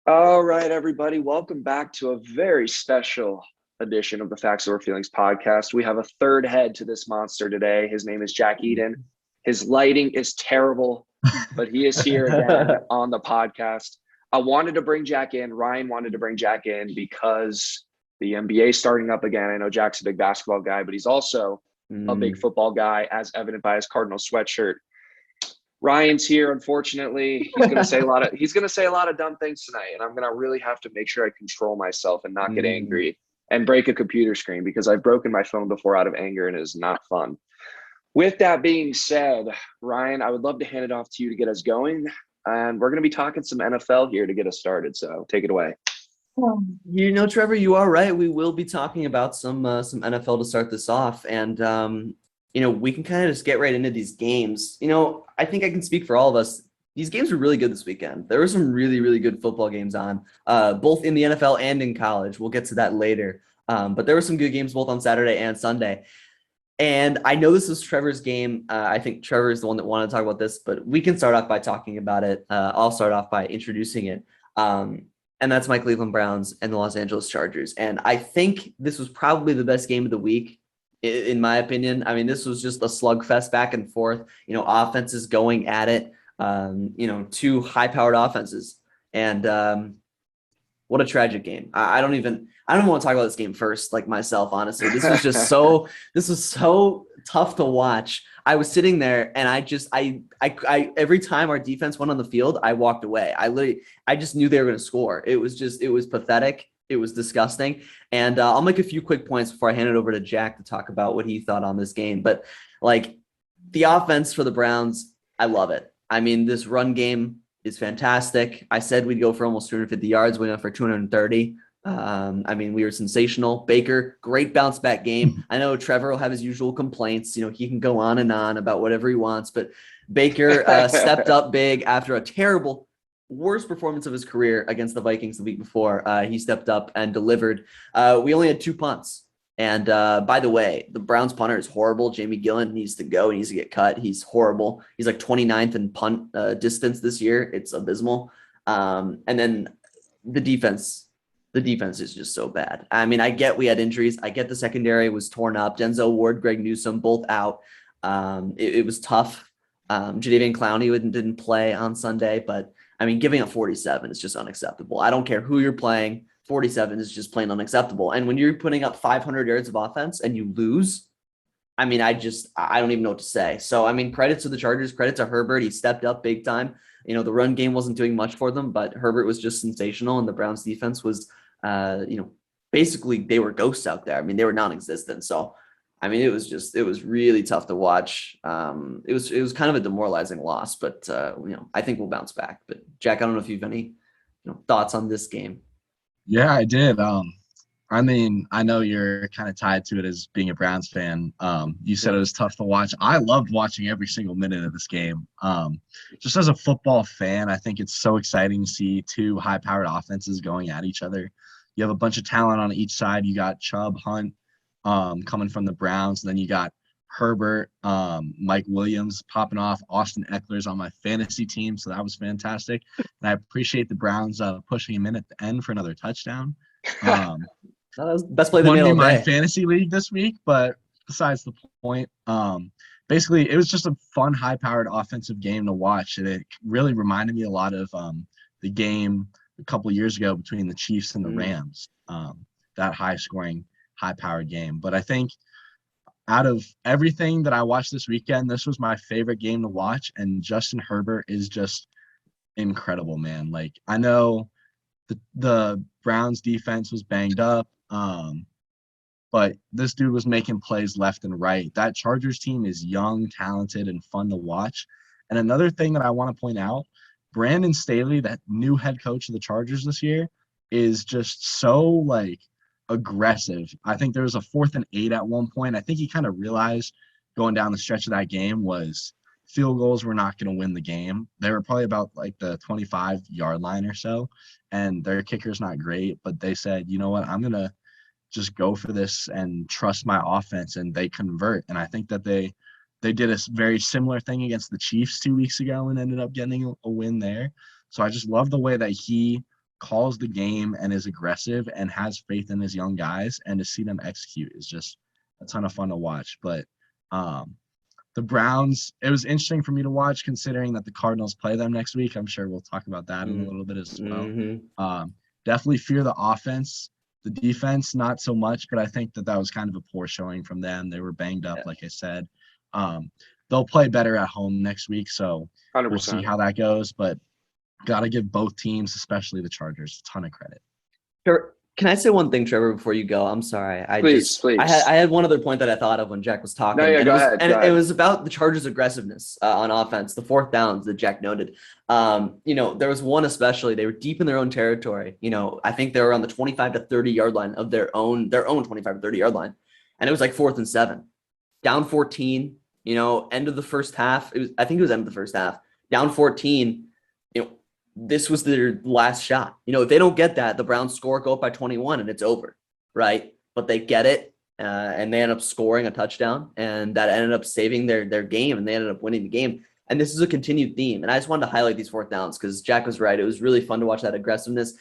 All right, everybody. Welcome back to a very special edition of the Facts Over Feelings podcast. We have a third head to this monster today. His name is Jack Eden. His lighting is terrible, but he is here again on the podcast. I wanted to bring Jack in. Ryan wanted to bring Jack in because the NBA is starting up again. I know Jack's a big basketball guy, but he's also a big football guy, as evident by his Cardinal sweatshirt. Ryan's here, unfortunately. He's gonna say a lot of dumb things tonight, and I'm gonna really have to make sure I control myself and not get angry and break a computer screen because I've broken my phone before out of anger and it is not fun. With that being said, Ryan, I would love to hand it off to you to get us going. And we're gonna be talking some NFL here to get us started. So take it away. Trevor, you are right. We will be talking about some NFL to start this off, and we can kind of just get right into these games. I think I can speak for all of us. These games were really good this weekend. There were some really, really good football games on, both in the NFL and in college. We'll get to that later. But there were some good games both on Saturday and Sunday. And I know this is Trevor's game. I think Trevor is the one that wanted to talk about this, but we can start off by talking about it. I'll start off by introducing it. And that's my Cleveland Browns and the Los Angeles Chargers. And I think this was probably the best game of the week, in my opinion. I mean, this was just a slugfest back and forth, offenses going at it, two high-powered offenses. And what a tragic game. I don't want to talk about this game first, like myself, honestly. This was just this was so tough to watch. I was sitting there and I every time our defense went on the field, I walked away. I just knew they were going to score. It was pathetic. It was disgusting. And I'll make a few quick points before I hand it over to Jack to talk about what he thought on this game. But the offense for the Browns, I love it. I mean, this run game is fantastic. I said we'd go for almost 250 yards. We went for 230. We were sensational. Baker, great bounce back game. I know Trevor will have his usual complaints. He can go on and on about whatever he wants, but Baker stepped up big after a terrible, worst performance of his career against the Vikings the week before. He stepped up and delivered. We only had 2 punts. And by the way, the Browns punter is horrible. Jamie Gillen needs to go. He needs to get cut. He's horrible. He's like 29th in punt distance this year. It's abysmal. And then the defense is just so bad. I mean, I get we had injuries. I get the secondary was torn up. Denzel Ward, Greg Newsome, both out. It was tough. Jadeveon Clowney didn't play on Sunday, but I mean, giving up 47 is just unacceptable. I don't care who you're playing. 47 is just plain unacceptable. And when you're putting up 500 yards of offense and you lose, I mean, I don't even know what to say. So, I mean, credit to the Chargers, credit to Herbert. He stepped up big time. The run game wasn't doing much for them, but Herbert was just sensational. And the Browns defense was, basically they were ghosts out there. I mean, they were non-existent. So, I mean, it was really tough to watch. It was kind of a demoralizing loss, but, I think we'll bounce back. But Jack, I don't know if you have any, thoughts on this game. Yeah, I did. I know you're kind of tied to it as being a Browns fan. You said it was tough to watch. I loved watching every single minute of this game. Just as a football fan, I think it's so exciting to see two high-powered offenses going at each other. You have a bunch of talent on each side. You got Chubb, Hunt coming from the Browns. And then you got Herbert, Mike Williams popping off. Austin Eckler's on my fantasy team, so that was fantastic. And I appreciate the Browns pushing him in at the end for another touchdown. That was the best play they made all day. My fantasy league this week, but besides the point, basically it was just a fun, high-powered offensive game to watch, and it really reminded me a lot of the game a couple of years ago between the Chiefs and the Rams. That high-scoring, high-powered game. But I think out of everything that I watched this weekend, this was my favorite game to watch, and Justin Herbert is just incredible, man. Like, I know the Browns defense was banged up, but this dude was making plays left and right. That Chargers team is young, talented, and fun to watch. And another thing that I want to point out, Brandon Staley, that new head coach of the Chargers this year, is just so, aggressive. I think there was a 4th and 8 at one point. I think he kind of realized going down the stretch of that game was field goals were not going to win the game. They were probably about the 25-yard line or so, and their kicker's not great, but they said, you know what, I'm going to just go for this and trust my offense, and they convert. And I think that they did a very similar thing against the Chiefs 2 weeks ago and ended up getting a win there. So I just love the way that he calls the game and is aggressive and has faith in his young guys, and to see them execute is just a ton of fun to watch. But the Browns, it was interesting for me to watch considering that the Cardinals play them next week. I'm sure we'll talk about that in a little bit as well. Definitely fear the offense. The defense, not so much, but I think that was kind of a poor showing from them. They were banged up, like I said. They'll play better at home next week, so 100%. we'll see how that goes. But got to give both teams, especially the Chargers, a ton of credit. Can I say one thing, Trevor, before you go? I'm sorry. Please. I had one other point that I thought of when Jack was talking. No, yeah, go ahead. It was about the Chargers' aggressiveness on offense, the fourth downs that Jack noted. There was one especially. They were deep in their own territory. I think they were on the 25 to 30 yard line of their own 25 to 30 yard line, and it was like 4th and 7, down 14. End of the first half. I think it was end of the first half. Down 14. This was their last shot. If they don't get that, the Browns go up by 21 and it's over, right? But they get it, and they end up scoring a touchdown, and that ended up saving their game, and they ended up winning the game. And this is a continued theme. And I just wanted to highlight these 4th downs because Jack was right. It was really fun to watch that aggressiveness.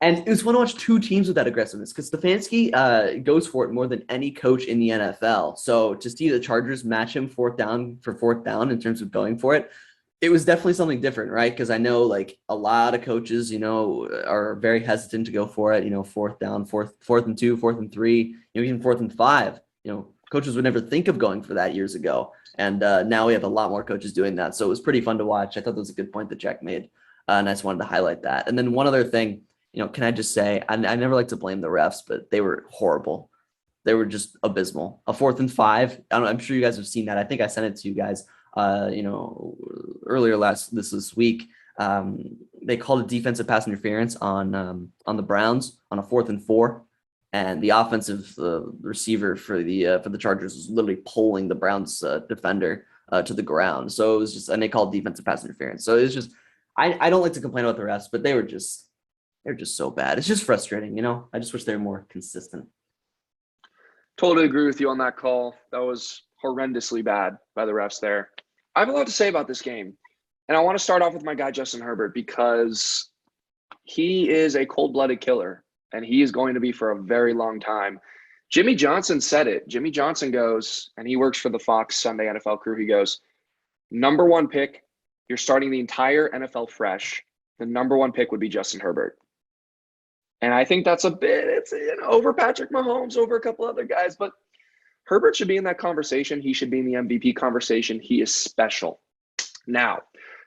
And it was fun to watch two teams with that aggressiveness because Stefanski goes for it more than any coach in the NFL. So to see the Chargers match him 4th down in terms of going for it, it was definitely something different, right? Because I know like a lot of coaches, are very hesitant to go for it. 4th down, 4th and 2, 4th and 3, even 4th and 5. Coaches would never think of going for that years ago, and now we have a lot more coaches doing that. So it was pretty fun to watch. I thought that was a good point that Jack made, and I just wanted to highlight that. And then one other thing, can I just say, I never like to blame the refs, but they were horrible. They were just abysmal. A 4th and 5. I'm sure you guys have seen that. I think I sent it to you guys. Earlier this week, they called a defensive pass interference on the Browns on a 4th and 4, and the offensive receiver for the Chargers was literally pulling the Browns defender to the ground. So it was just, and they called defensive pass interference. So it was just, I don't like to complain about the refs, but they're just so bad. It's just frustrating, I just wish they were more consistent. Totally agree with you on that call. That was horrendously bad by the refs there. I have a lot to say about this game, and I want to start off with my guy, Justin Herbert, because he is a cold-blooded killer, and he is going to be for a very long time. Jimmy Johnson said it. Jimmy Johnson goes, and he works for the Fox Sunday NFL crew. He goes, number 1 pick, you're starting the entire NFL fresh. The number 1 pick would be Justin Herbert. And I think that's it's over Patrick Mahomes, over a couple other guys, but Herbert should be in that conversation. He should be in the MVP conversation. He is special. Now,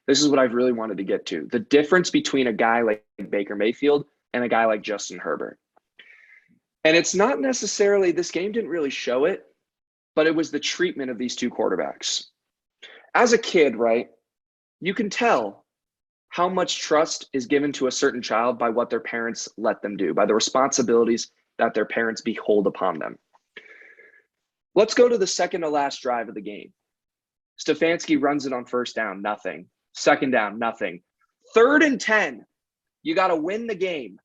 this is what I've really wanted to get to. The difference between a guy like Baker Mayfield and a guy like Justin Herbert. And it's not necessarily, this game didn't really show it, but it was the treatment of these two quarterbacks. As a kid, right, you can tell how much trust is given to a certain child by what their parents let them do, by the responsibilities that their parents behold upon them. Let's go to the second to last drive of the game. Stefanski runs it on 1st down, nothing. 2nd down, nothing. 3rd and 10, you got to win the game.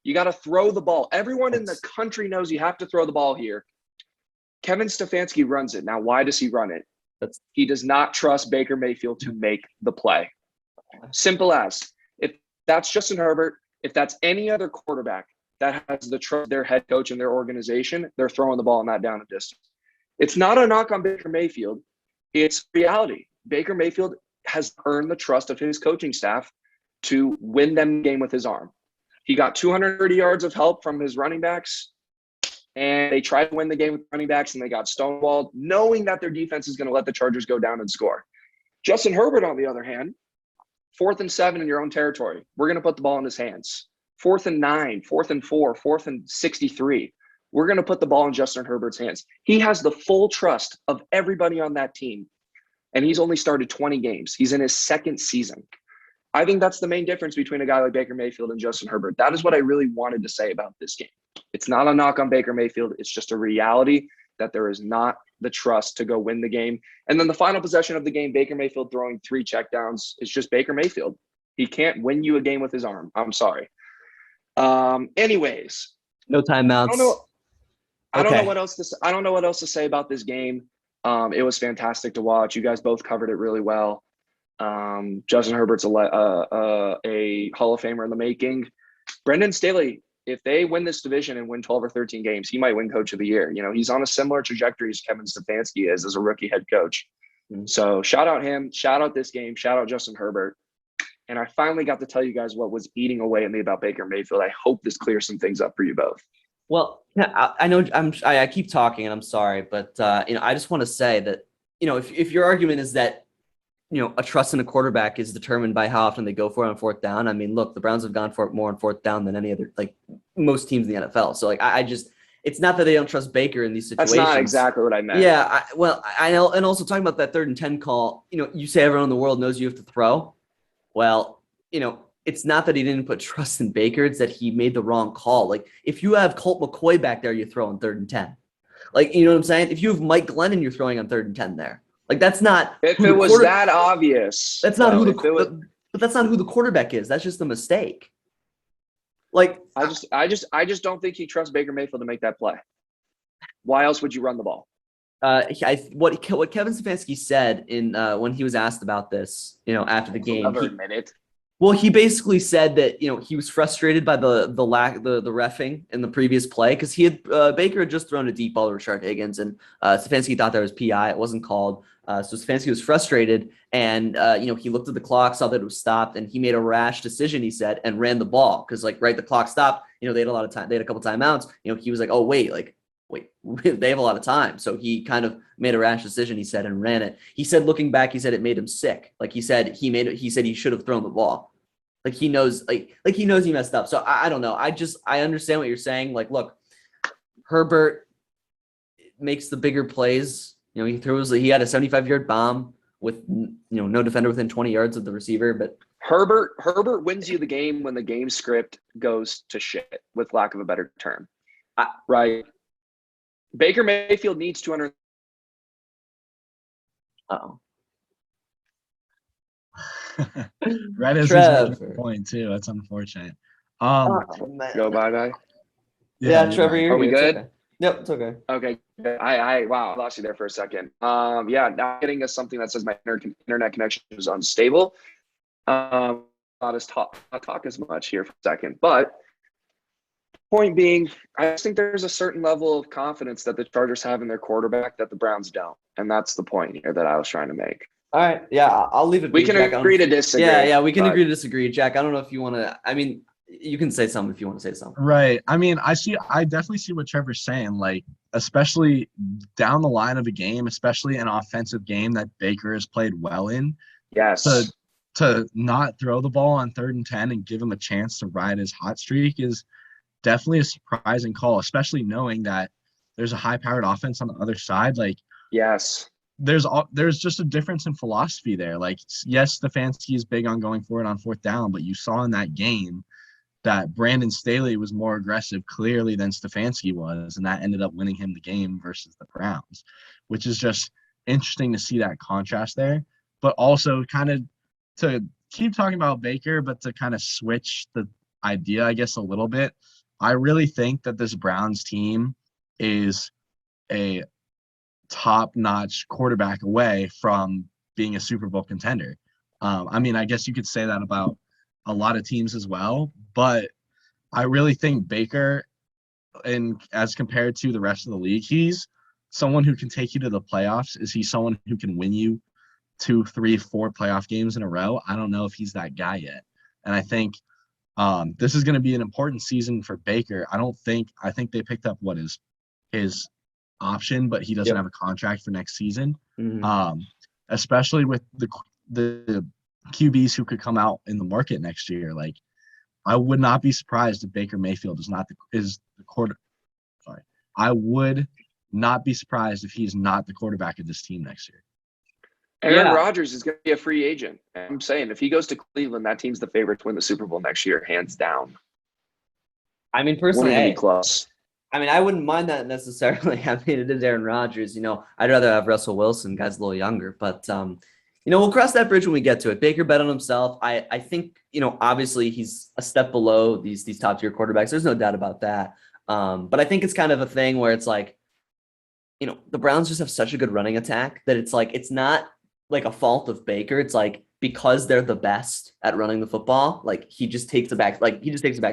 You got to throw the ball. Everyone in the country knows you have to throw the ball here. Kevin Stefanski runs it. Now, why does he run it? He does not trust Baker Mayfield to make the play. Simple as. If that's Justin Herbert, if that's any other quarterback that has the trust of their head coach and their organization, they're throwing the ball in that down and distance. It's not a knock on Baker Mayfield. It's reality. Baker Mayfield has earned the trust of his coaching staff to win them the game with his arm. He got 230 yards of help from his running backs, and they tried to win the game with running backs, and they got stonewalled, knowing that their defense is going to let the Chargers go down and score. Justin Herbert, on the other hand, 4th and 7 in your own territory. We're going to put the ball in his hands. 4th and 9, 4th and 4, 4th and 63. We're going to put the ball in Justin Herbert's hands. He has the full trust of everybody on that team, and he's only started 20 games. He's in his 2nd season. I think that's the main difference between a guy like Baker Mayfield and Justin Herbert. That is what I really wanted to say about this game. It's not a knock on Baker Mayfield. It's just a reality that there is not the trust to go win the game. And then the final possession of the game, Baker Mayfield throwing 3 checkdowns, is just Baker Mayfield. He can't win you a game with his arm. I'm sorry. Anyways. No timeouts. I don't know what else to say. I don't know what else to say about this game. It was fantastic to watch. You guys both covered it really well. Justin Herbert's a Hall of Famer in the making. Brendan Staley, if they win this division and win 12 or 13 games, he might win Coach of the Year. He's on a similar trajectory as Kevin Stefanski is as a rookie head coach. So shout out him, shout out this game, shout out Justin Herbert. And I finally got to tell you guys what was eating away at me about Baker Mayfield. I hope this clears some things up for you both. Well, I know I keep talking and I'm sorry, but I just want to say that, if your argument is that, a trust in a quarterback is determined by how often they go for it on fourth down. I mean, look, the Browns have gone for it more on fourth down than any other, most teams in the NFL. So it's not that they don't trust Baker in these situations. That's not exactly what I meant. Yeah. I know. And also talking about that 3rd and 10 call, you say everyone in the world knows you have to throw. Well, it's not that he didn't put trust in Baker. It's that he made the wrong call. If you have Colt McCoy back there, you throw on 3rd and 10. You know what I'm saying? If you have Mike Glennon, you're throwing on 3rd and 10 there. That's not. If it was that obvious. That's not but that's not who the quarterback is. That's just a mistake. I just don't think he trusts Baker Mayfield to make that play. Why else would you run the ball? What Kevin Stefanski said in when he was asked about this, after the game. He basically said that he was frustrated by the reffing in the previous play because Baker had just thrown a deep ball to Rashard Higgins and Stefanski thought that was PI. It wasn't called. So Stefanski was frustrated and he looked at the clock, saw that it was stopped, and he made a rash decision. He said and ran the ball because the clock stopped. They had a lot of time. They had a couple timeouts. He was like, oh wait, they have a lot of time. So he kind of made a rash decision. He said and ran it. He said looking back, he said it made him sick. He said he should have thrown the ball. He knows, he knows he messed up. So I don't know. I understand what you're saying. Look, Herbert makes the bigger plays. He had a 75-yard bomb with, no defender within 20 yards of the receiver, but Herbert wins you the game when the game script goes to shit, with lack of a better term. Right. Baker Mayfield needs 200. Uh-oh. Right as he's making a point too. That's unfortunate. Go bye. Yeah, Trevor, are we good? Okay. Yep, it's okay. Okay. I lost you there for a second. Now getting us something that says my internet connection is unstable. Not talk as much here for a second, but point being, I just think there's a certain level of confidence that the Chargers have in their quarterback that the Browns don't, and that's the point here that I was trying to make. All right. Yeah, I'll leave it. We can agree to disagree. Yeah, we can agree to disagree. Jack, I don't know if you want to. I mean, you can say something if you want to say something. Right. I mean, I definitely see what Trevor's saying. Especially down the line of a game, especially an offensive game that Baker has played well in. Yes. To not throw the ball on 3rd and 10 and give him a chance to ride his hot streak is definitely a surprising call, especially knowing that there's a high-powered offense on the other side. Yes. There's just a difference in philosophy there. Yes, Stefanski is big on going for it on 4th down, but you saw in that game that Brandon Staley was more aggressive clearly than Stefanski was, and that ended up winning him the game versus the Browns, which is just interesting to see that contrast there. But also kind of to keep talking about Baker, but to kind of switch the idea, I guess, a little bit, I really think that this Browns team is a top-notch quarterback away from being a Super Bowl contender. I mean, I guess you could say that about a lot of teams as well, but I really think Baker, and as compared to the rest of the league, he's someone who can take you to the playoffs. Is he someone who can win you 2, 3, 4 playoff games in a row? I don't know if he's that guy yet. And I think this is going to be an important season for Baker. I think they picked up what is his option, but he doesn't have a contract for next season. Mm-hmm. Especially with the QBs who could come out in the market next year. I would not be surprised if Baker Mayfield is the quarter. Sorry, I would not be surprised if he's not the quarterback of this team next year. Aaron Rodgers is going to be a free agent. I'm saying if he goes to Cleveland, that team's the favorite to win the Super Bowl next year, hands down. I mean, personally, be close. I mean, I wouldn't mind that necessarily. I mean, it is Aaron Rodgers. I'd rather have Russell Wilson, guy's a little younger. But, we'll cross that bridge when we get to it. Baker bet on himself. I think, obviously he's a step below these top-tier quarterbacks. There's no doubt about that. But I think it's kind of a thing where it's the Browns just have such a good running attack that it's not a fault of Baker. It's because they're the best at running the football, like he just takes a back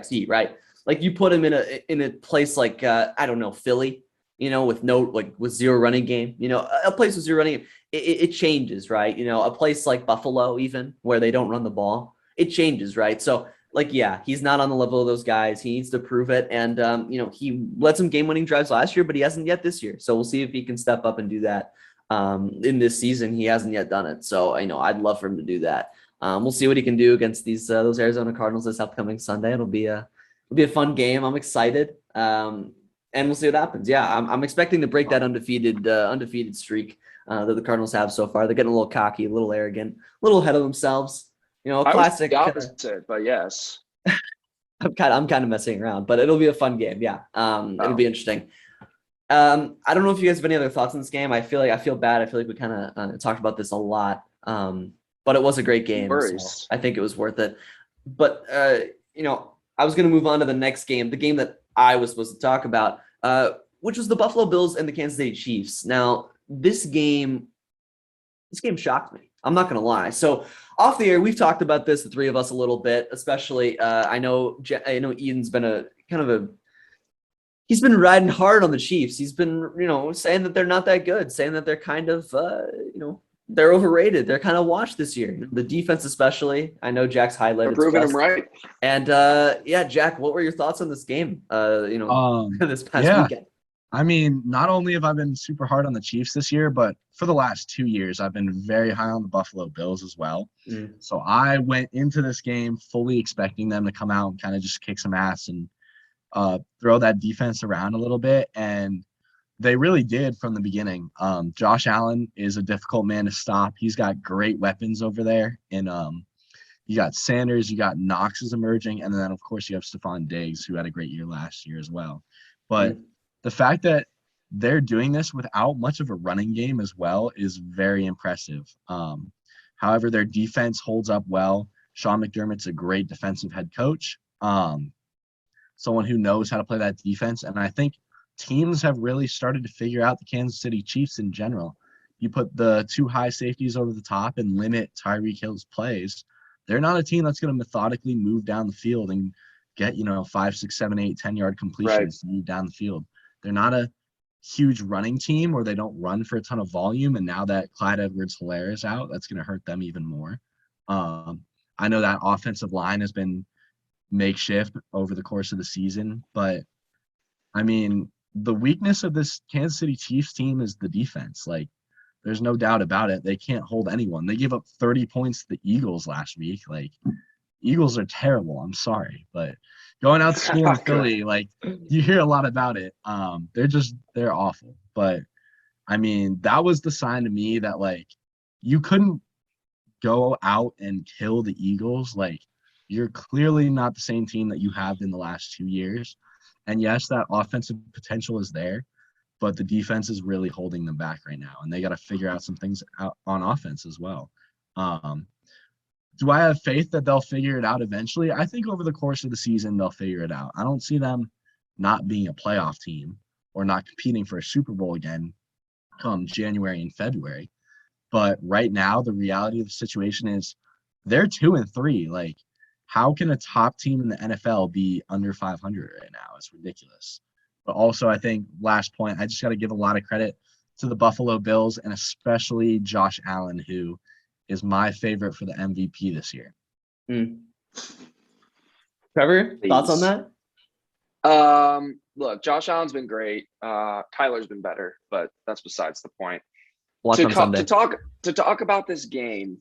seat, right? Like you put him in a place like I don't know, Philly, with zero running game, a place with zero running game, it changes, right? A place like Buffalo, even where they don't run the ball, it changes, right? So like, yeah, he's not on the level of those guys. He needs to prove it. And, he led some game-winning drives last year, but he hasn't yet this year. So we'll see if he can step up and do that in this season. He hasn't yet done it. So, I'd love for him to do that. We'll see what he can do against those Arizona Cardinals this upcoming Sunday. It'll be a fun game. I'm excited. And we'll see what happens. Yeah, I'm expecting to break that undefeated streak that the Cardinals have so far. They're getting a little cocky, a little arrogant, a little ahead of themselves. Classic. I was the opposite, but yes. I'm kind of messing around, but it'll be a fun game. Yeah. It'll be interesting. I don't know if you guys have any other thoughts on this game. I feel bad. I feel like we kind of talked about this a lot. But it was a great game. So I think it was worth it. But I was going to move on to the next game, the game that I was supposed to talk about, which was the Buffalo Bills and the Kansas City Chiefs. Now, this game shocked me. I'm not going to lie. So off the air, we've talked about this, the three of us, a little bit, especially I know Eden's been he's been riding hard on the Chiefs. He's been, saying that they're not that good, saying that they're kind of, they're overrated. They're kind of washed this year. The defense, especially. I know Jack's highlighted. They're proving him right. And Jack, what were your thoughts on this game? This past weekend. I mean, not only have I been super hard on the Chiefs this year, but for the last 2 years, I've been very high on the Buffalo Bills as well. So I went into this game fully expecting them to come out and kind of just kick some ass and throw that defense around a little bit. And they really did from the beginning. Josh Allen is a difficult man to stop. He's got great weapons over there. And you got Sanders, you got Knox is emerging. And then, of course, you have Stephon Diggs, who had a great year last year as well. But the fact that they're doing this without much of a running game as well is very impressive. However, their defense holds up well. Sean McDermott's a great defensive head coach, someone who knows how to play that defense. And I think teams have really started to figure out the Kansas City Chiefs in general. You put the two high safeties over the top and limit Tyreek Hill's plays. They're not a team that's going to methodically move down the field and get, 5, 6, 7, 8, 10-yard completions to move down the field. They're not a huge running team where they don't run for a ton of volume. And now that Clyde Edwards-Helaire is out, that's going to hurt them even more. I know that offensive line has been makeshift over the course of the season, but I mean, the weakness of this Kansas City Chiefs team is the defense. Like, there's no doubt about it. They can't hold anyone. They gave up 30 points to the Eagles last week. Like, Eagles are terrible. I'm sorry, but going out to school in Philly, like, you hear a lot about it. They're awful. But I mean, that was the sign to me that, like, you couldn't go out and kill the Eagles. Like, you're clearly not the same team that you have in the last 2 years. And yes, that offensive potential is there, but the defense is really holding them back right now. And they got to figure out some things out on offense as well. Do I have faith that they'll figure it out eventually? I think over the course of the season, they'll figure it out. I don't see them not being a playoff team or not competing for a Super Bowl again come January and February. But right now, the reality of the situation is they're 2-3. Like, how can a top team in the NFL be under 500 right now? It's ridiculous. But also, I think, last point, I just got to give a lot of credit to the Buffalo Bills and especially Josh Allen, who is my favorite for the MVP this year. Trevor, thoughts on that? Look, Josh Allen's been great. Kyler's been better, but that's besides the point. Watch on Sunday. To talk about this game,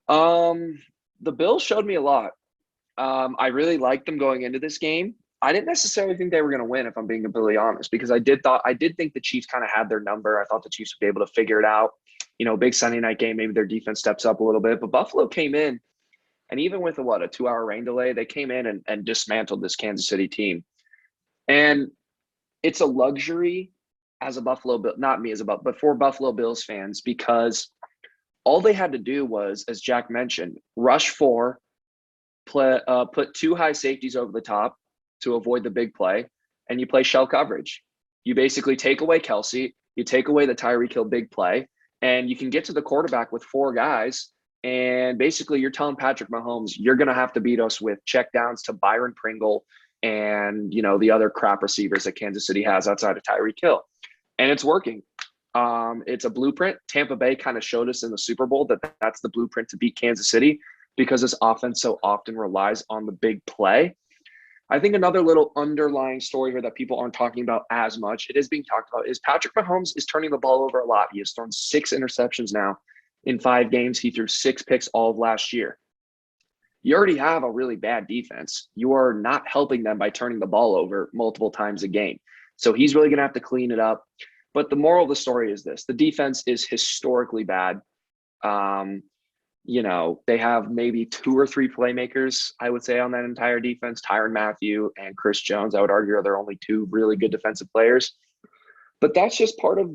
the Bills showed me a lot. I really liked them going into this game. I didn't necessarily think they were going to win, if I'm being completely honest, because I did think the Chiefs kind of had their number. I thought the Chiefs would be able to figure it out. Big Sunday night game, maybe their defense steps up a little bit. But Buffalo came in, and even with a 2-hour rain delay, they came in and dismantled this Kansas City team. And it's a luxury as a Buffalo Bill, not me but for Buffalo Bills fans, because all they had to do was, as Jack mentioned, rush 4, put 2 high safeties over the top to avoid the big play, and you play shell coverage. You basically take away Kelsey, you take away the Tyreek Hill big play, and you can get to the quarterback with 4 guys And basically, you're telling Patrick Mahomes, you're going to have to beat us with checkdowns to Byron Pringle and, the other crap receivers that Kansas City has outside of Tyreek Hill. And it's working. It's a blueprint. Tampa Bay kind of showed us in the Super Bowl that that's the blueprint to beat Kansas City because this offense so often relies on the big play. I think another little underlying story here that people aren't talking about as much, it is being talked about, is Patrick Mahomes is turning the ball over a lot. He has thrown 6 interceptions now in 5 games. He threw 6 picks all of last year. You already have a really bad defense. You are not helping them by turning the ball over multiple times a game. So he's really going to have to clean it up. But the moral of the story is this. The defense is historically bad. They have maybe 2 or 3 playmakers, I would say, on that entire defense. Tyrann Mathieu and Chris Jones, I would argue, are their only 2 really good defensive players. But that's just part of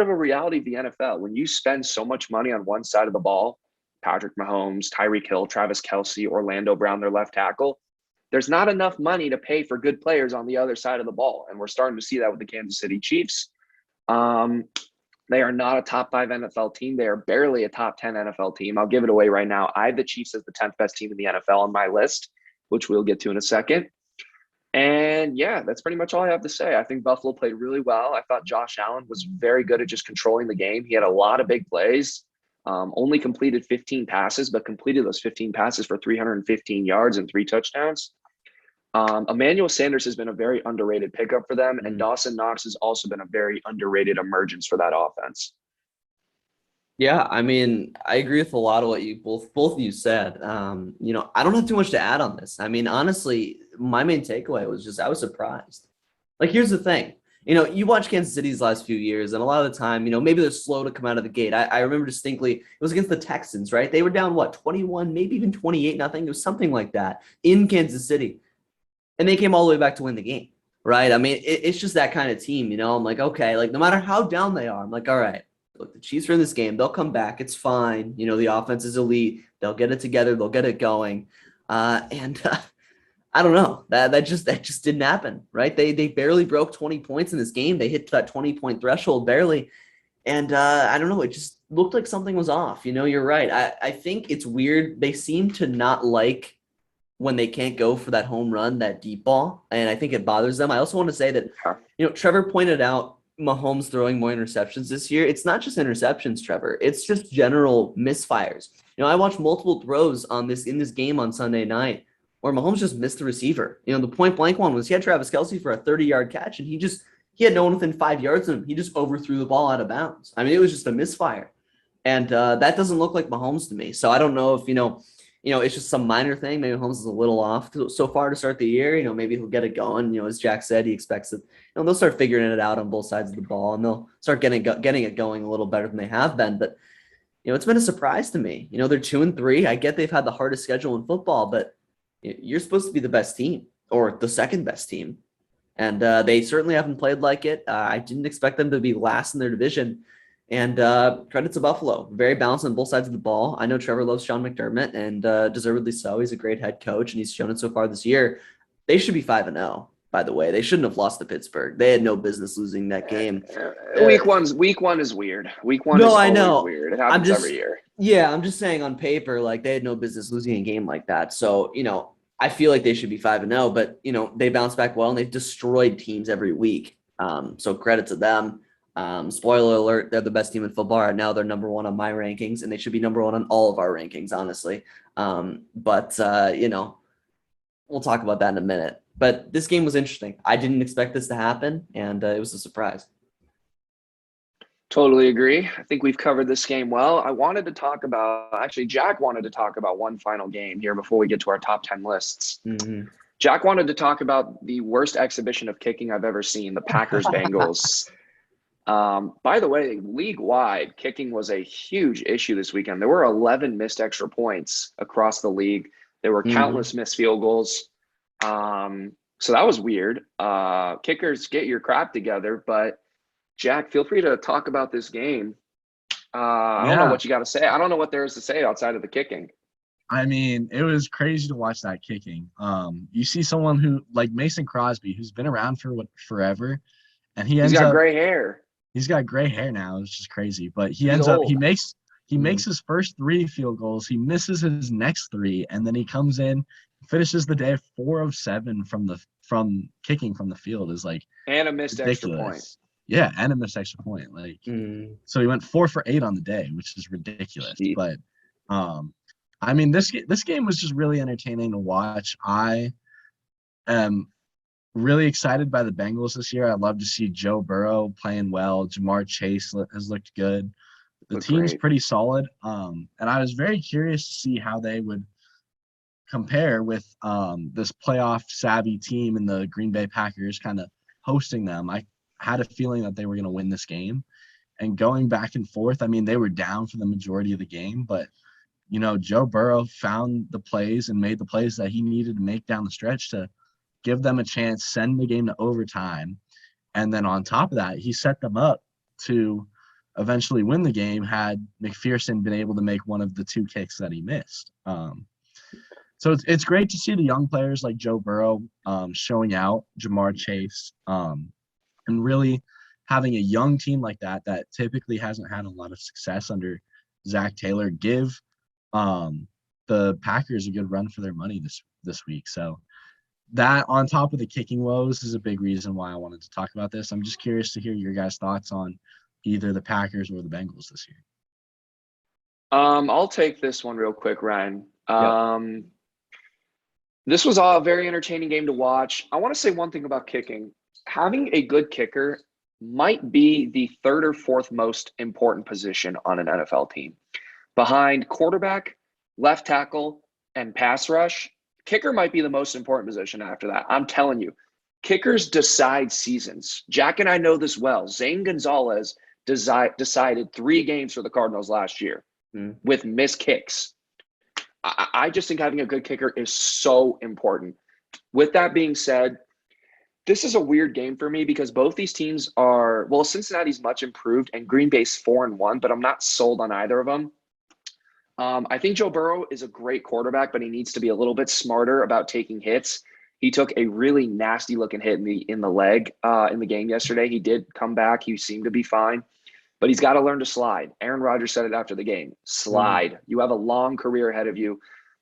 a reality of the NFL. When you spend so much money on one side of the ball, Patrick Mahomes, Tyreek Hill, Travis Kelce, Orlando Brown, their left tackle, there's not enough money to pay for good players on the other side of the ball. And we're starting to see that with the Kansas City Chiefs. They are not a top 5 NFL team. They are barely a top 10 NFL team. I'll give it away right now. I have the Chiefs as the 10th best team in the NFL on my list, which we'll get to in a second. And yeah, that's pretty much all I have to say. I think Buffalo played really well. I thought Josh Allen was very good at just controlling the game. He had a lot of big plays, only completed 15 passes, but completed those 15 passes for 315 yards and 3 touchdowns. Emmanuel Sanders has been a very underrated pickup for them, and Dawson Knox has also been a very underrated emergence for that offense. Yeah, I mean, I agree with a lot of what you both of you said. I don't have too much to add on this. I mean, honestly, my main takeaway was just I was surprised. Like, here's the thing. You watch Kansas City's last few years, and a lot of the time, maybe they're slow to come out of the gate. I remember distinctly, it was against the Texans, right? They were down, 21, maybe even 28-0. It was something like that in Kansas City. And they came all the way back to win the game, right? I mean, it's just that kind of team, I'm like, okay, like no matter how down they are, I'm like, all right, look, the Chiefs are in this game. They'll come back. It's fine. The offense is elite. They'll get it together. They'll get it going. And I don't know. That just didn't happen, right? They barely broke 20 points in this game. They hit that 20-point threshold barely. And I don't know. It just looked like something was off. You're right. I think it's weird. They seem to not like when they can't go for that home run, that deep ball. And I think it bothers them. I also want to say that, Trevor pointed out Mahomes throwing more interceptions this year. It's not just interceptions, Trevor. It's just general misfires. I watched multiple throws in this game on Sunday night where Mahomes just missed the receiver. The point blank one was he had Travis Kelce for a 30-yard catch, and he had no one within 5 yards of him. He just overthrew the ball out of bounds. I mean, it was just a misfire. And that doesn't look like Mahomes to me. So I don't know if, it's just some minor thing. Maybe Mahomes is a little off so far to start the year. Maybe he'll get it going. As Jack said, he expects that they'll start figuring it out on both sides of the ball, and they'll start getting it going a little better than they have been. But it's been a surprise to me. They're 2-3. I get they've had the hardest schedule in football, but you're supposed to be the best team or the second best team, and they certainly haven't played like it. I didn't expect them to be last in their division. And credit to Buffalo. Very balanced on both sides of the ball. I know Trevor loves Sean McDermott, and deservedly so. He's a great head coach, and he's shown it so far this year. They should be 5-0, by the way. They shouldn't have lost to Pittsburgh. They had no business losing that game. Week one is weird. Week one is always weird. It happens every year. Yeah, I'm just saying on paper, like they had no business losing a game like that. So, I feel like they should be 5-0, but, they bounce back well, and they've destroyed teams every week. So credit to them. Spoiler alert, they're the best team in football right now. They're number 1 on my rankings, and they should be number 1 on all of our rankings, honestly. But we'll talk about that in a minute. But this game was interesting. I didn't expect this to happen, and it was a surprise. Totally agree. I think we've covered this game well. I wanted to talk about, actually, Jack wanted to talk about one final game here before we get to our top 10 lists. Mm-hmm. Jack wanted to talk about the worst exhibition of kicking I've ever seen, the Packers-Bengals. By the way, league-wide, kicking was a huge issue this weekend. There were 11 missed extra points across the league. There were countless missed field goals. So that was weird. Kickers, get your crap together. But, Jack, feel free to talk about this game. I don't know what you got to say. I don't know what there is to say outside of the kicking. I mean, it was crazy to watch that kicking. You see someone who, like Mason Crosby, who's been around for forever, and he's got gray hair. He's got gray hair now. It's just crazy. But he He makes his first 3 field goals. He misses his next 3, and then he comes in, finishes the day 4 of 7 from kicking from the field is like And a missed extra point. ridiculous. Yeah, and a missed extra point. Like so he went 4 for 8 on the day, which is ridiculous. Jeez. But I mean this game was just really entertaining to watch. I am really excited by the Bengals this year. I love to see Joe Burrow playing well. Jamar Chase has looked good. The team's pretty solid. And I was very curious to see how they would compare with this playoff savvy team and the Green Bay Packers kind of hosting them. I had a feeling that they were going to win this game. And going back and forth, I mean, they were down for the majority of the game, but you know, Joe Burrow found the plays and made the plays that he needed to make down the stretch to give them a chance, send the game to overtime. And then on top of that, he set them up to eventually win the game had McPherson been able to make one of the 2 kicks that he missed. So it's great to see the young players like Joe Burrow showing out, Jamar Chase, and really having a young team like that typically hasn't had a lot of success under Zach Taylor give the Packers a good run for their money this week. So that on top of the kicking woes is a big reason why I wanted to talk about this. I'm just curious to hear your guys' thoughts on either the Packers or the Bengals this year. I'll take this one real quick, Ryan. This was a very entertaining game to watch. I want to say one thing about kicking. Having a good kicker might be the 3rd or 4th most important position on an NFL team. Behind quarterback, left tackle, and pass rush, kicker might be the most important position after that. I'm telling you, kickers decide seasons. Jack and I know this well. Zane Gonzalez decided 3 games for the Cardinals last year with missed kicks. I just think having a good kicker is so important. With that being said, this is a weird game for me because both these teams are, well, Cincinnati's much improved and Green Bay's 4-1, but I'm not sold on either of them. I think Joe Burrow is a great quarterback, but he needs to be a little bit smarter about taking hits. He took a really nasty looking hit in the leg in the game yesterday. He did come back. He seemed to be fine, but he's got to learn to slide. Aaron Rodgers said it after the game. Slide. You have a long career ahead of you.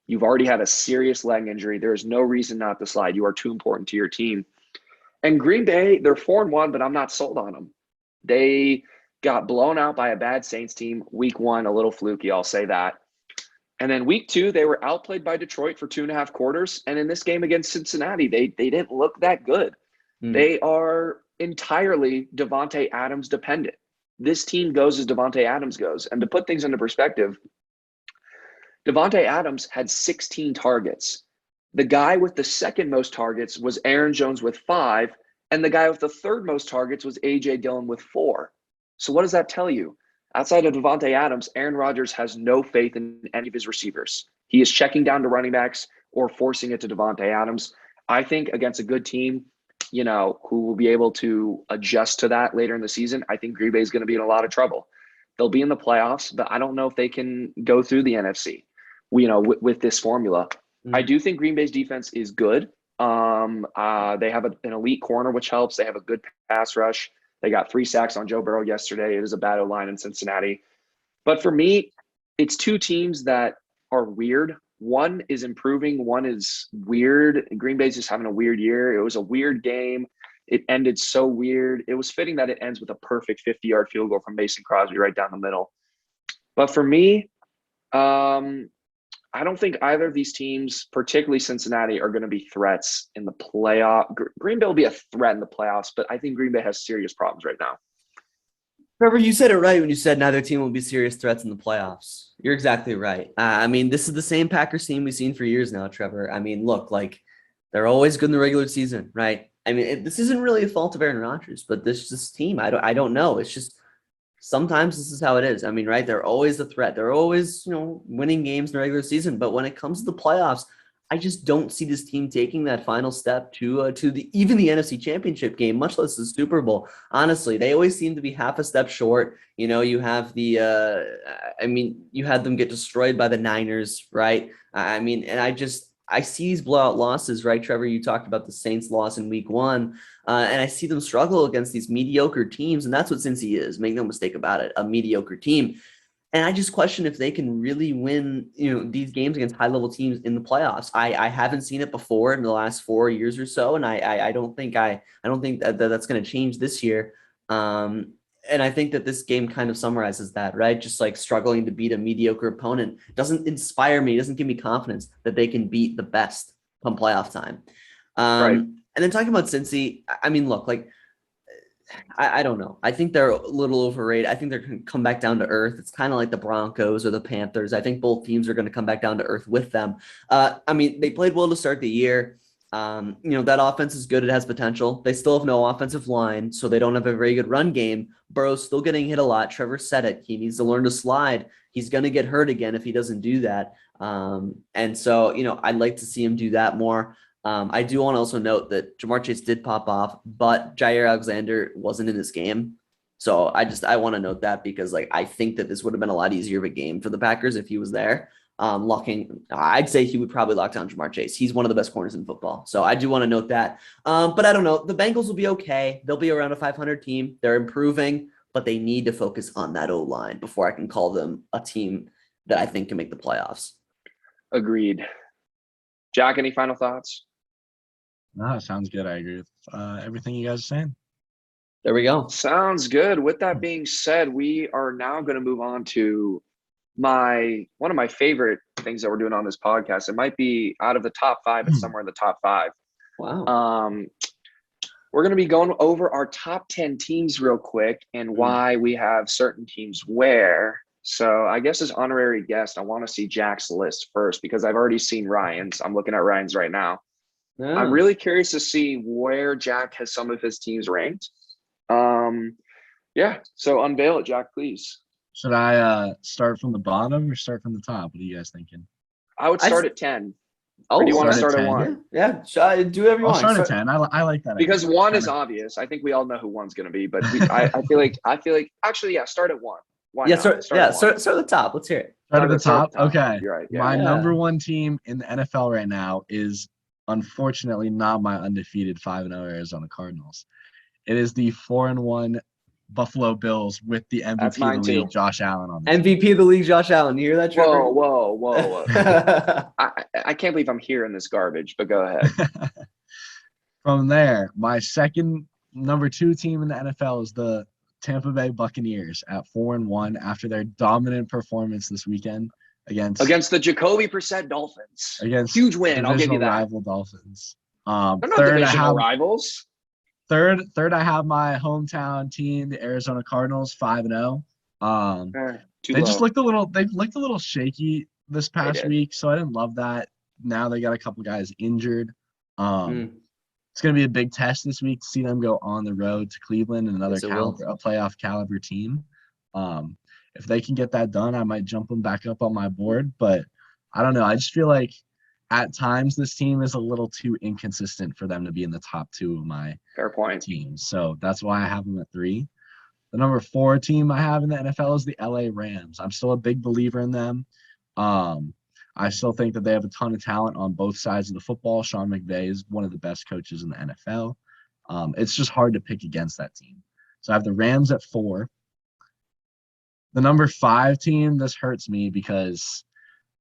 You've already had a serious leg injury. There is no reason not to slide. You are too important to your team. And Green Bay, they're 4-1, but I'm not sold on them. They got blown out by a bad Saints team. Week 1, a little fluky, I'll say that. And then week 2, they were outplayed by Detroit for 2.5 quarters. And in this game against Cincinnati, they didn't look that good. They are entirely Davante Adams dependent. This team goes as Davante Adams goes. And to put things into perspective, Davante Adams had 16 targets. The guy with the 2nd most targets was Aaron Jones with 5, and the guy with the 3rd most targets was A.J. Dillon with 4. So what does that tell you? Outside of Davante Adams, Aaron Rodgers has no faith in any of his receivers. He is checking down to running backs or forcing it to Davante Adams. I think against a good team, you know, who will be able to adjust to that later in the season, I think Green Bay is going to be in a lot of trouble. They'll be in the playoffs, but I don't know if they can go through the NFC, with this formula. I do think Green Bay's defense is good. They have an elite corner, which helps. They have a good pass rush. They got 3 sacks on Joe Burrow yesterday. It was a bad O-line in Cincinnati. But for me, it's 2 teams that are weird. One is improving. One is weird. Green Bay's just having a weird year. It was a weird game. It ended so weird. It was fitting that it ends with a perfect 50-yard field goal from Mason Crosby right down the middle. But for me, I don't think either of these teams, particularly Cincinnati, are going to be threats in the playoff. Green Bay will be a threat in the playoffs, but I think Green Bay has serious problems right now. Trevor, you said it right when you said neither team will be serious threats in the playoffs. You're exactly right. I mean, this is the same Packers team we've seen for years now, Trevor. I mean, look, like they're always good in the regular season, right? I mean, this isn't really a fault of Aaron Rodgers, but this team, I don't know. It's just sometimes this is how it is. I mean, right? They're always a threat. They're always, winning games in the regular season. But when it comes to the playoffs, I just don't see this team taking that final step to even the NFC Championship game, much less the Super Bowl. Honestly, they always seem to be half a step short. You have you had them get destroyed by the Niners, right? I see these blowout losses, right, Trevor? You talked about the Saints loss in week 1, and I see them struggle against these mediocre teams, and that's what Cincy is. Make no mistake about it, a mediocre team. And I just question if they can really win, these games against high-level teams in the playoffs. I haven't seen it before in the last 4 years or so, and I don't think that's going to change this year. And I think that this game kind of summarizes that, right? Just like struggling to beat a mediocre opponent doesn't inspire me, doesn't give me confidence that they can beat the best come playoff time. Right. And then talking about Cincy, I mean, look, like I don't know. I think they're a little overrated. I think they're going to come back down to earth. It's kind of like the Broncos or the Panthers. I think both teams are going to come back down to earth with them. I mean, they played well to start the year. That offense is good. It has potential. They still have no offensive line, so they don't have a very good run game. Burrow's still getting hit a lot. Trevor said it. He needs to learn to slide. He's going to get hurt again if he doesn't do that. And so, I'd like to see him do that more. I do want to also note that Jamar Chase did pop off, but Jair Alexander wasn't in this game. So I want to note that because I think that this would have been a lot easier of a game for the Packers if he was there. I'd say he would probably lock down Jamar Chase. He's one of the best corners in football. So I do want to note that. But I don't know. The Bengals will be okay. They'll be around a 500 team. They're improving, but they need to focus on that O-line before I can call them a team that I think can make the playoffs. Agreed. Jack, any final thoughts? No, sounds good. I agree with everything you guys are saying. There we go. Sounds good. With that being said, we are now going to move on to one of my favorite things that we're doing on this podcast. It might be out of the top 5, it's somewhere in the top 5. Wow. We're going to be going over our top 10 teams real quick and why we have certain teams where. So I guess as honorary guest, I want to see Jack's list first because I've already seen Ryan's. I'm looking at Ryan's right now. Yeah. I'm really curious to see where Jack has some of his teams ranked. So unveil it, Jack, please. Should I start from the bottom or start from the top? What are you guys thinking? I would start at 10. Oh, or do you want to start start at at 10? 1? Yeah. Do whatever you I'll want. start at 10. I like that. Because idea. 1 is obvious. I think we all know who 1's going to be, but I feel like actually, start at 1. Why not? Start at the top. Let's hear it. Start at the top. Okay. You're right. Yeah. My number 1 team in the NFL right now is unfortunately not my undefeated 5-0 Arizona Cardinals. It is the 4-1 Buffalo Bills with the MVP of the league, too. Josh Allen on the MVP team. of the league, Josh Allen. You hear that, Trevor? Whoa. I can't believe I'm hearing this garbage, but go ahead. From there, my second number 2 team in the NFL is the Tampa Bay Buccaneers at 4-1 after their dominant performance this weekend against the Jacoby Brissett Dolphins. Against huge win. I'll give you that. Rival Dolphins. They're not divisional rivals. Third, I have my hometown team, the Arizona Cardinals, 5-0. They looked a little shaky this past week, so I didn't love that. Now they got a couple guys injured. It's going to be a big test this week to see them go on the road to Cleveland and a playoff caliber team. If they can get that done, I might jump them back up on my board. But I don't know. I just feel like at times this team is a little too inconsistent for them to be in the top 2 of my teams. So that's why I have them at 3. The number 4 team I have in the NFL is the LA Rams. I'm still a big believer in them. I still think that they have a ton of talent on both sides of the football. Sean McVay is one of the best coaches in the NFL. It's just hard to pick against that team. So I have the Rams at 4. The number 5 team, this hurts me because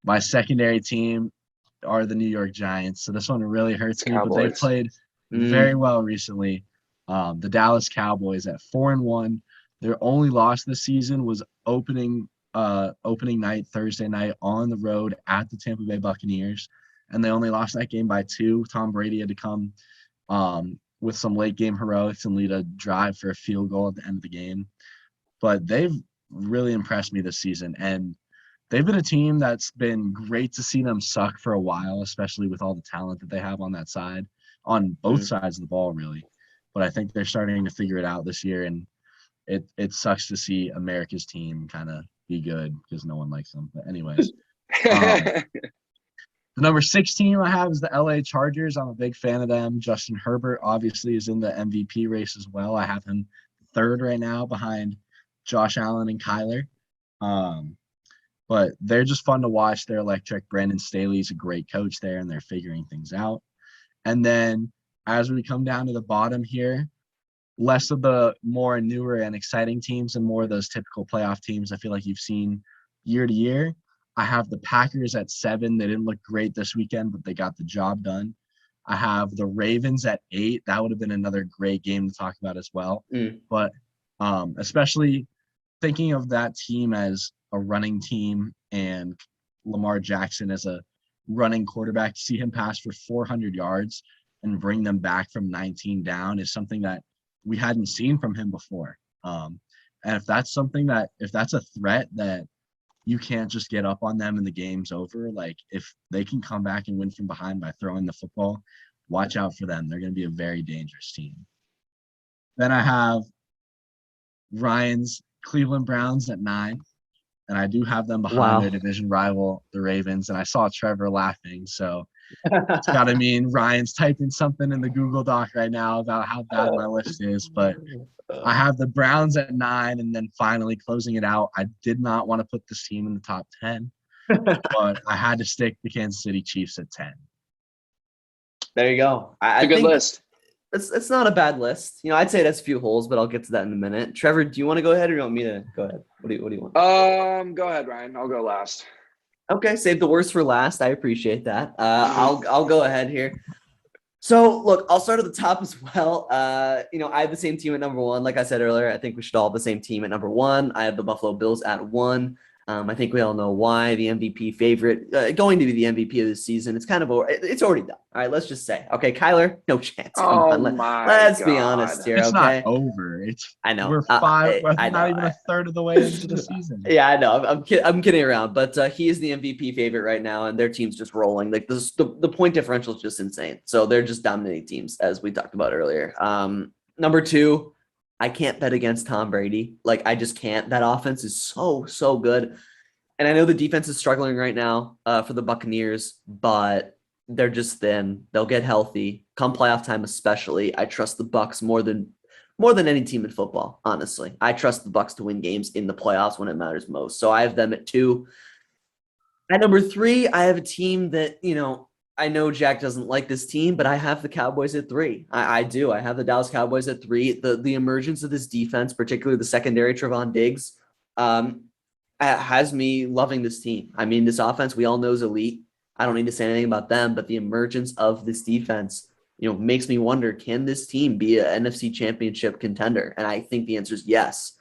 my secondary team are the New York Giants. So this one really hurts me, but they played very well recently. The Dallas Cowboys at 4-1. Their only loss this season was opening night, Thursday night, on the road at the Tampa Bay Buccaneers, and they only lost that game by 2. Tom Brady had to come with some late game heroics and lead a drive for a field goal at the end of the game. But they've really impressed me this season, and they've been a team that's been great to see them suck for a while, especially with all the talent that they have on that side, on both sides of the ball, really. But I think they're starting to figure it out this year, and it sucks to see America's team kind of be good because no one likes them. But anyways, the number 6 team I have is the LA Chargers. I'm a big fan of them. Justin Herbert obviously is in the MVP race as well. I have him 3rd right now behind Josh Allen and Kyler. But they're just fun to watch. They're electric. Brandon Staley's a great coach there, and they're figuring things out. And then as we come down to the bottom here, less of the more newer and exciting teams and more of those typical playoff teams. I feel like you've seen year to year, I have the Packers at 7. They didn't look great this weekend, but they got the job done. I have the Ravens at 8. That would have been another great game to talk about as well. But especially thinking of that team as a running team and Lamar Jackson as a running quarterback, to see him pass for 400 yards and bring them back from 19 down is something that we hadn't seen from him before. And if that's a threat that you can't just get up on them and the game's over, like if they can come back and win from behind by throwing the football, watch out for them. They're going to be a very dangerous team. Then I have Ryan's Cleveland Browns at 9. And I do have them behind their division rival, the Ravens. And I saw Trevor laughing. So it's got to mean Ryan's typing something in the Google Doc right now about how bad my list is. But I have the Browns at 9. And then finally closing it out, I did not want to put this team in the top 10. But I had to stick the Kansas City Chiefs at 10. There you go. It's a good list. It's not a bad list. I'd say it has a few holes, but I'll get to that in a minute. Trevor, do you want to go ahead or do you want me to go ahead? What do you want? Go ahead, Ryan. I'll go last. Okay, save the worst for last. I appreciate that. I'll go ahead here. So look, I'll start at the top as well. I have the same team at number 1. Like I said earlier, I think we should all have the same team at number 1. I have the Buffalo Bills at 1. I think we all know why. The MVP favorite, going to be the MVP of the season. It's kind of over. It's already done. All right, let's just say. Okay, Kyler, no chance. Let's be honest here. It's okay? not over. I know. We're 5. We're not even a third of the way into the season. Yeah, I know. I'm kidding around, but he is the MVP favorite right now, and their team's just rolling. Like the point differential is just insane. So they're just dominating teams, as we talked about earlier. Number 2. I can't bet against Tom Brady. Like, I just can't. That offense is so good. And I know the defense is struggling right now for the Buccaneers, but they're just thin. They'll get healthy. Come playoff time especially, I trust the Bucs more than any team in football, honestly. I trust the Bucs to win games in the playoffs when it matters most. So I have them at 2. At number 3, I have a team that, I know Jack doesn't like this team, but I have the Cowboys at 3. I do. I have the Dallas Cowboys at 3. The emergence of this defense, particularly the secondary, Trevon Diggs, has me loving this team. I mean, this offense we all know is elite. I don't need to say anything about them, but the emergence of this defense, makes me wonder, can this team be an NFC Championship contender? And I think the answer is yes.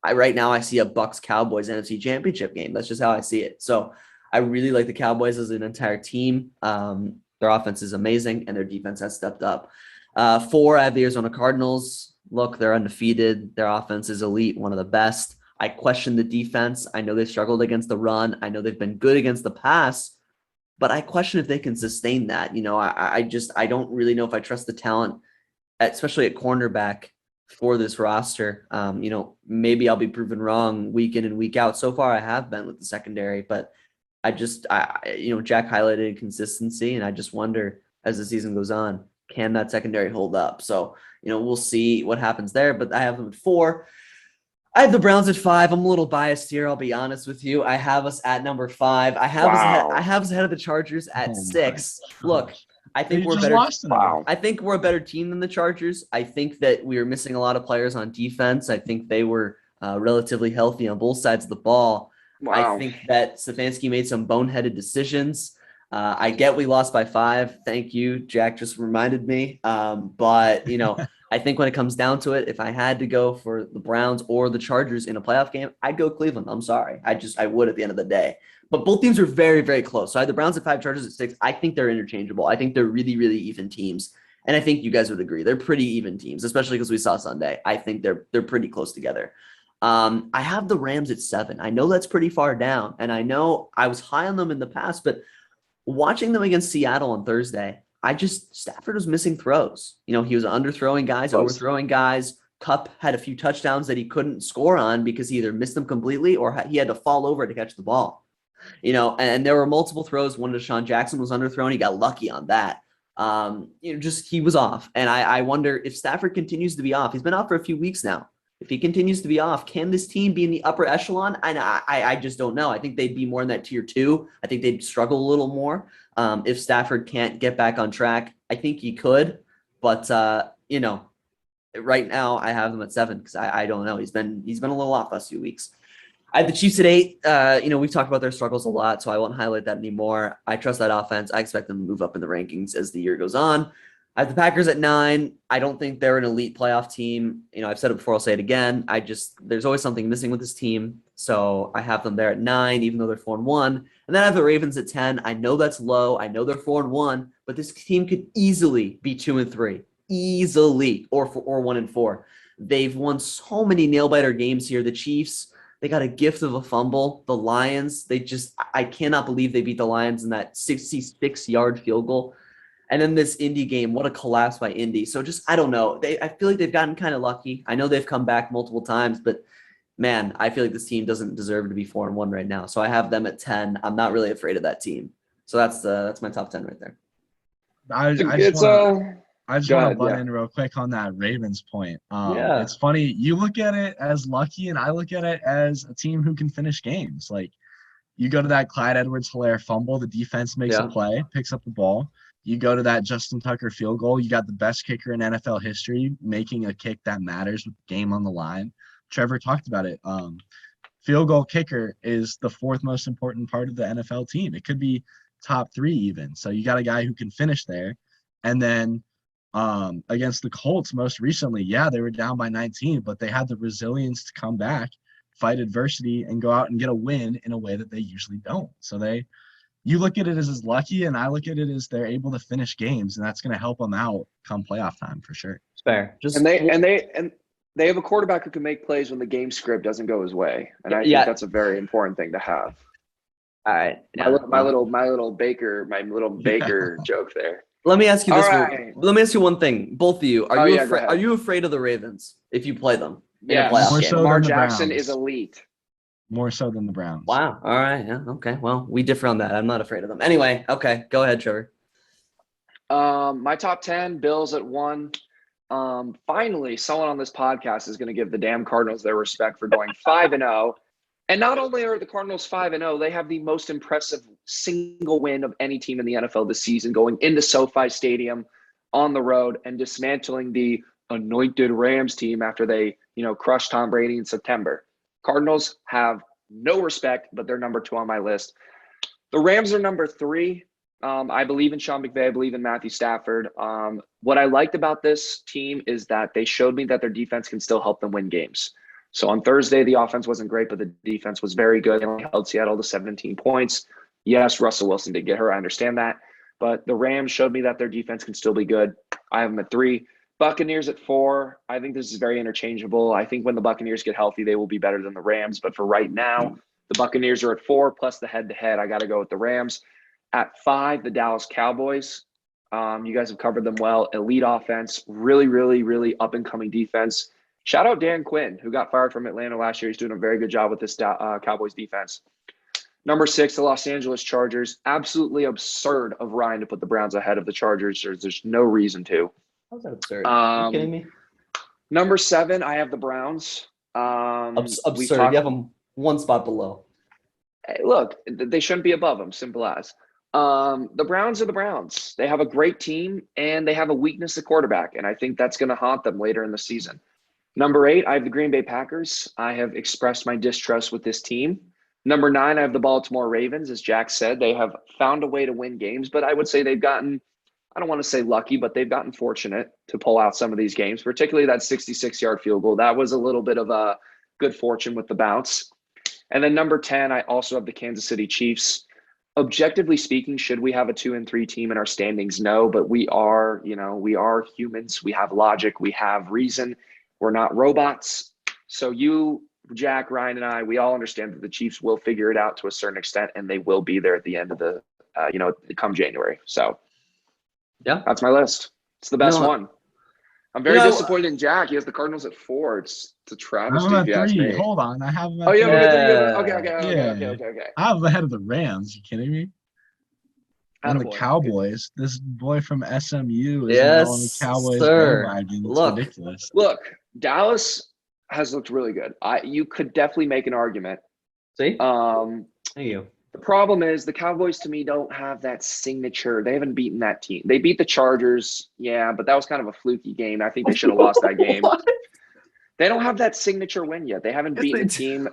Right now I see a Bucs Cowboys NFC Championship game. That's just how I see it. So I really like the Cowboys as an entire team. Their offense is amazing, and their defense has stepped up. 4, I have the Arizona Cardinals. Look, they're undefeated. Their offense is elite, one of the best. I question the defense. I know they struggled against the run. I know they've been good against the pass, but I question if they can sustain that. I don't really know if I trust the talent, especially at cornerback, for this roster. Maybe I'll be proven wrong week in and week out. So far, I have been with the secondary, but Jack highlighted consistency, and I just wonder as the season goes on, can that secondary hold up? So, we'll see what happens there, but I have them at 4. I have the Browns at 5. I'm a little biased here. I'll be honest with you. I have us at number 5. I have us ahead of the Chargers at 6. Look, I think we're better. I think we're a better team than the Chargers. I think that we were missing a lot of players on defense. I think they were relatively healthy on both sides of the ball. Wow. I think that Stefanski made some boneheaded decisions. I get we lost by 5. Thank you. Jack just reminded me. But, I think when it comes down to it, if I had to go for the Browns or the Chargers in a playoff game, I'd go Cleveland. I'm sorry. I would at the end of the day. But both teams are very, very close. So I had the Browns at 5, Chargers at 6. I think they're interchangeable. I think they're really, really even teams. And I think you guys would agree. They're pretty even teams, especially because we saw Sunday. I think they're pretty close together. I have the Rams at 7. I know that's pretty far down, and I know I was high on them in the past, but watching them against Seattle on Thursday, Stafford was missing throws. He was underthrowing guys, overthrowing guys. Kupp had a few touchdowns that he couldn't score on because he either missed them completely or he had to fall over to catch the ball. And there were multiple throws. One to Deshaun Jackson was underthrown. He got lucky on that. He was off. And I wonder if Stafford continues to be off. He's been off for a few weeks now. If he continues to be off, can this team be in the upper echelon? And I just don't know. I think they'd be more in that tier 2. I think they'd struggle a little more if Stafford can't get back on track. I think he could, but right now I have them at 7 because I don't know. He's been a little off last few weeks. I have the Chiefs at 8. We've talked about their struggles a lot, so I won't highlight that anymore. I trust that offense. I expect them to move up in the rankings as the year goes on. I have the Packers at 9. I don't think they're an elite playoff team. I've said it before, I'll say it again. There's always something missing with this team. So I have them there at 9, even though they're 4-1. And then I have the Ravens at 10. I know that's low. I know they're 4-1, but this team could easily be 2-3. Easily, or 1-4. They've won so many nail-biter games here. The Chiefs, they got a gift of a fumble. The Lions, I cannot believe they beat the Lions in that 66-yard field goal. And then this Indy game, what a collapse by Indy. So I don't know. I feel like they've gotten kind of lucky. I know they've come back multiple times, but man, I feel like this team doesn't deserve to be 4-1 right now. So I have them at 10. I'm not really afraid of that team. So that's my top 10 right there. I just want to butt in real quick on that Ravens point. It's funny. You look at it as lucky, and I look at it as a team who can finish games. Like, you go to that Clyde Edwards-Helaire fumble, the defense makes a play, picks up the ball. You go to that Justin Tucker field goal, you got the best kicker in NFL history making a kick that matters with the game on the line. Trevor talked about it. Field goal kicker is the 4th most important part of the NFL team. It could be top 3 even. So you got a guy who can finish there. And then against the Colts most recently, they were down by 19, but they had the resilience to come back, fight adversity, and go out and get a win in a way that they usually don't. So you look at it as lucky, and I look at it as they're able to finish games, and that's going to help them out come playoff time for sure. It's fair. They have a quarterback who can make plays when the game script doesn't go his way, and I think that's a very important thing to have. All right, my little Baker joke there. Let me ask you this. Let me ask you one thing. Both of you, are you afraid of the Ravens if you play them? Yeah, Lamar Jackson is elite. More so than the Browns. Wow. All right. Yeah. Okay. Well, we differ on that. I'm not afraid of them. Anyway. Okay. Go ahead, Trevor. My top 10, Bills at 1. Finally, someone on this podcast is going to give the damn Cardinals their respect for going 5-0. And not only are the Cardinals 5-0, they have the most impressive single win of any team in the NFL this season, going into SoFi Stadium on the road and dismantling the anointed Rams team after they, crushed Tom Brady in September. Cardinals have no respect, but they're number 2 on my list. The Rams are number 3. I believe in Sean McVay. I believe in Matthew Stafford. What I liked about this team is that they showed me that their defense can still help them win games. So on Thursday, the offense wasn't great, but the defense was very good. They only held Seattle to 17 points. Yes, Russell Wilson did get hurt. I understand that. But the Rams showed me that their defense can still be good. I have them at 3. Buccaneers at 4. I think this is very interchangeable. I think when the Buccaneers get healthy, they will be better than the Rams. But for right now, the Buccaneers are at 4, plus the head-to-head. I got to go with the Rams. At 5, the Dallas Cowboys. You guys have covered them well. Elite offense, really, really, really up-and-coming defense. Shout out Dan Quinn, who got fired from Atlanta last year. He's doing a very good job with this Cowboys defense. Number 6, the Los Angeles Chargers. Absolutely absurd of Ryan to put the Browns ahead of the Chargers. There's no reason to. How's that absurd? Are you kidding me? Number 7, I have the Browns. Absurd. You have them one spot below. Hey, look, they shouldn't be above them. Simple as. The Browns are the Browns. They have a great team, and they have a weakness at quarterback, and I think that's going to haunt them later in the season. Number 8, I have the Green Bay Packers. I have expressed my distrust with this team. Number 9, I have the Baltimore Ravens. As Jack said, they have found a way to win games, but I would say they've gotten, I don't want to say lucky, but they've gotten fortunate to pull out some of these games, particularly that 66-yard field goal. That was a little bit of a good fortune with the bounce. And then number 10, I also have the Kansas City Chiefs. Objectively speaking, should we have a 2-3 team in our standings? No, but we are humans. We have logic. We have reason. We're not robots. So you, Jack, Ryan, and I, we all understand that the Chiefs will figure it out to a certain extent, and they will be there at the end of the, come January. So, yeah, that's my list. It's the best one. I'm very disappointed in Jack. He has the Cardinals at 4. It's a travesty. I'm at 3. Hold on, I have them. Oh, yeah, okay. I have them ahead of the Rams. You kidding me? And the Cowboys. This boy from SMU is on the Cowboys bandwagon. It's ridiculous. Look, Dallas has looked really good. You could definitely make an argument. See? Thank you. The problem is the Cowboys, to me, don't have that signature. They haven't beaten that team. They beat the Chargers, but that was kind of a fluky game. I think they should have lost that game. They don't have that signature win yet. They haven't beaten a team.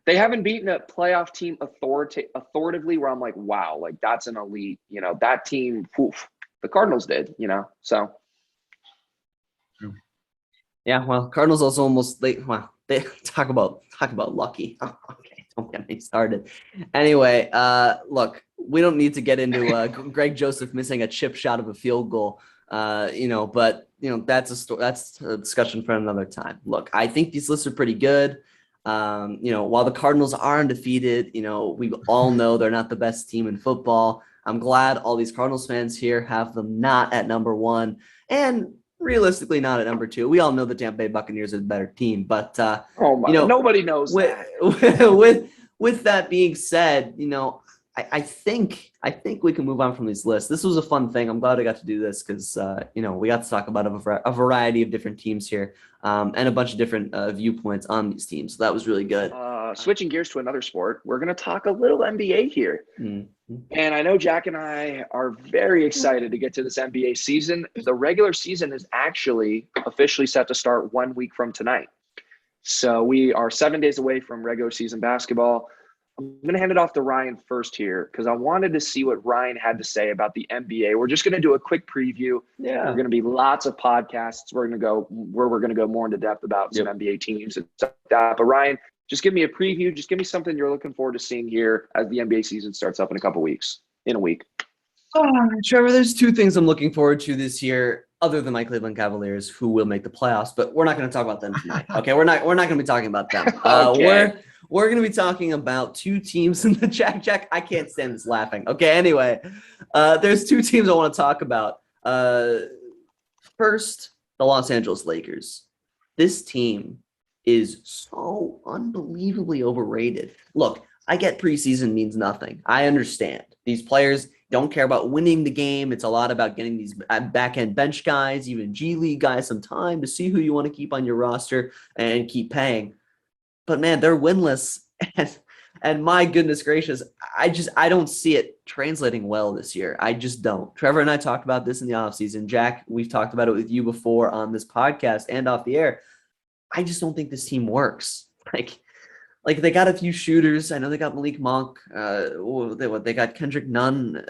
They haven't beaten a playoff team authoritatively where I'm like, wow, like that's an elite, that team, oof, the Cardinals did, so. Yeah, well, Cardinals also almost they talk about lucky. Oh, okay, don't get me started. Anyway, look, we don't need to get into Greg Joseph missing a chip shot of a field goal. But that's a discussion for another time. Look, I think these lists are pretty good. While the Cardinals are undefeated, we all know they're not the best team in football. I'm glad all these Cardinals fans here have them not at number one and realistically not at number two. We all know the Tampa Bay Buccaneers are the better team, but nobody knows that. With that being said, I think we can move on from these lists. This was a fun thing. I'm glad I got to do this because we got to talk about a variety of different teams here and a bunch of different viewpoints on these teams. So that was really good. Switching gears to another sport, we're going to talk a little NBA here. Mm-hmm. And I know Jack and I are very excited to get to this NBA season. The regular season is actually officially set to start 1 week from tonight. So we are 7 days away from regular season basketball. I'm going to hand it off to Ryan first here because I wanted to see what Ryan had to say about the NBA. We're just going to do a quick preview. Yeah. There are going to be lots of podcasts. We're going to go more into depth about some NBA teams and stuff like that. But Ryan, just give me a preview. Just give me something you're looking forward to seeing here as the NBA season starts up in a week. Trevor, there's two things I'm looking forward to this year, other than my Cleveland Cavaliers, who will make the playoffs. But we're not going to talk about them tonight. Okay, we're not going to be talking about them. Okay. We're going to be talking about two teams in the Jack. I can't stand this laughing. Okay, anyway, there's two teams I want to talk about. First, the Los Angeles Lakers. This team is so unbelievably overrated. Look, I get preseason means nothing. I understand. These players don't care about winning the game. It's a lot about getting these back-end bench guys, even G League guys, some time to see who you want to keep on your roster and keep paying. But man, they're winless. And my goodness gracious, I don't see it translating well this year. I just don't. Trevor and I talked about this in the offseason. Jack, we've talked about it with you before on this podcast and off the air. I just don't think this team works. Like they got a few shooters. I know they got Malik Monk. They got Kendrick Nunn,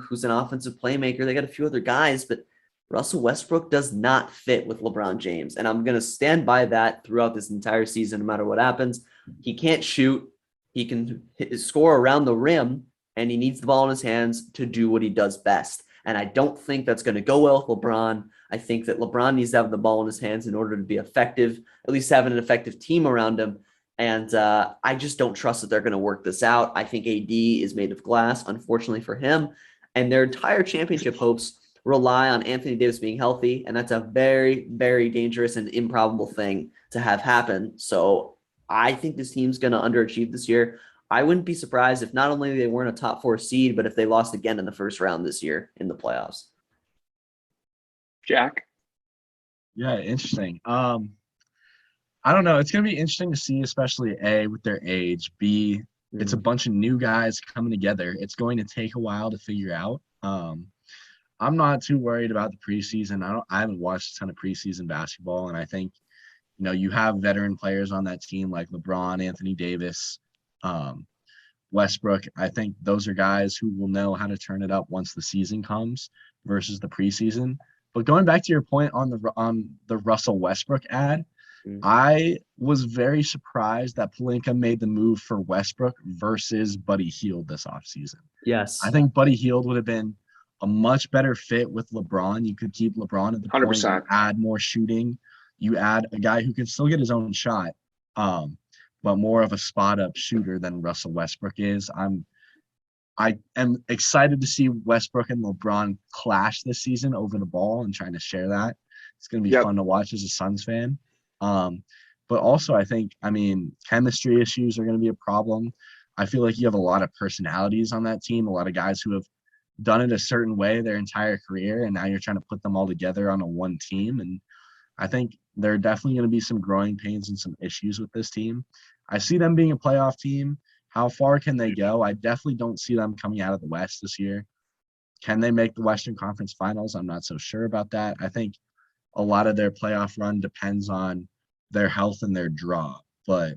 who's an offensive playmaker. They got a few other guys, but Russell Westbrook does not fit with LeBron James. And I'm going to stand by that throughout this entire season, no matter what happens. He can't shoot. He can score around the rim, and he needs the ball in his hands to do what he does best. And I don't think that's going to go well with LeBron. I think that LeBron needs to have the ball in his hands in order to be effective, at least having an effective team around him. And I just don't trust that they're going to work this out. I think AD is made of glass, unfortunately for him. And their entire championship hopes rely on Anthony Davis being healthy. And that's a very, very dangerous and improbable thing to have happen. So I think this team's going to underachieve this year. I wouldn't be surprised if not only they weren't a top 4 seed, but if they lost again in the first round this year in the playoffs. Jack? Yeah, interesting. I don't know. It's going to be interesting to see, especially A, with their age. B, it's a bunch of new guys coming together. It's going to take a while to figure out. I'm not too worried about the preseason. I haven't watched a ton of preseason basketball, and I think, you have veteran players on that team like LeBron, Anthony Davis, Westbrook. I think those are guys who will know how to turn it up once the season comes versus the preseason. But going back to your point on the Russell Westbrook ad, I was very surprised that Pelinka made the move for Westbrook versus Buddy Hield this offseason. Yes. I think Buddy Hield would have been a much better fit with LeBron. You could keep LeBron at the 100%. point, you add more shooting. You add a guy who can still get his own shot, but more of a spot-up shooter than Russell Westbrook is. I am excited to see Westbrook and LeBron clash this season over the ball and trying to share that. It's going to be fun to watch as a Suns fan. But also I think, chemistry issues are going to be a problem. I feel like you have a lot of personalities on that team, a lot of guys who have done it a certain way their entire career, and now you're trying to put them all together on a one team. And I think there are definitely going to be some growing pains and some issues with this team. I see them being a playoff team. How far can they go? I definitely don't see them coming out of the West this year. Can they make the Western Conference Finals? I'm not so sure about that. I think a lot of their playoff run depends on their health and their draw. But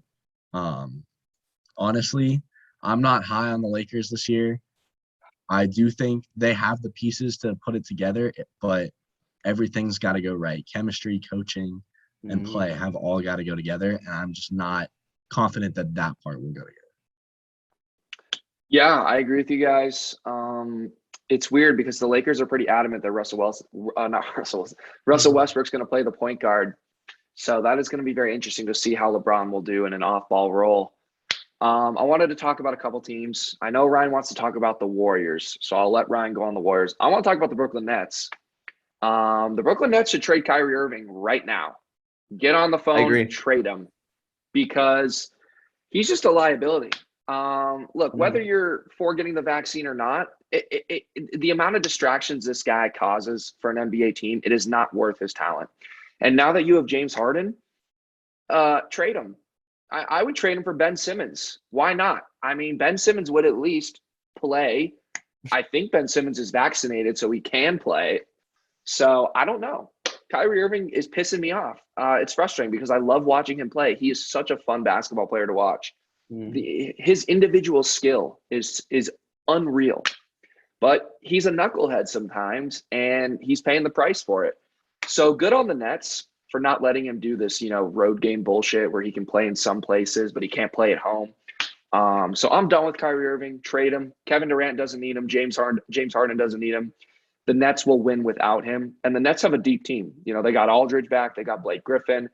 honestly, I'm not high on the Lakers this year. I do think they have the pieces to put it together, but everything's got to go right. Chemistry, coaching, and play have all got to go together, and I'm just not confident that that part will go together. Yeah, I agree with you guys. It's weird because the Lakers are pretty adamant that Russell Westbrook's going to play the point guard. So that is going to be very interesting to see how LeBron will do in an off-ball role. I wanted to talk about a couple teams. I know Ryan wants to talk about the Warriors, so I'll let Ryan go on the Warriors. I want to talk about the Brooklyn Nets. The Brooklyn Nets should trade Kyrie Irving right now. Get on the phone, trade him, because he's just a liability. Look, whether you're for getting the vaccine or not, the amount of distractions this guy causes for an NBA team, it is not worth his talent. And now that you have James Harden, trade him. I would trade him for Ben Simmons. Why not? I mean, Ben Simmons would at least play. I think Ben Simmons is vaccinated, so he can play. So I don't know. Kyrie Irving is pissing me off. It's frustrating because I love watching him play. He is such a fun basketball player to watch. His individual skill is unreal, but he's a knucklehead sometimes, and he's paying the price for it. So good on the Nets for not letting him do this, road game bullshit where he can play in some places, but he can't play at home. So I'm done with Kyrie Irving. Trade him. Kevin Durant doesn't need him. James Harden doesn't need him. The Nets will win without him. And the Nets have a deep team. They got Aldridge back. They got Blake Griffin.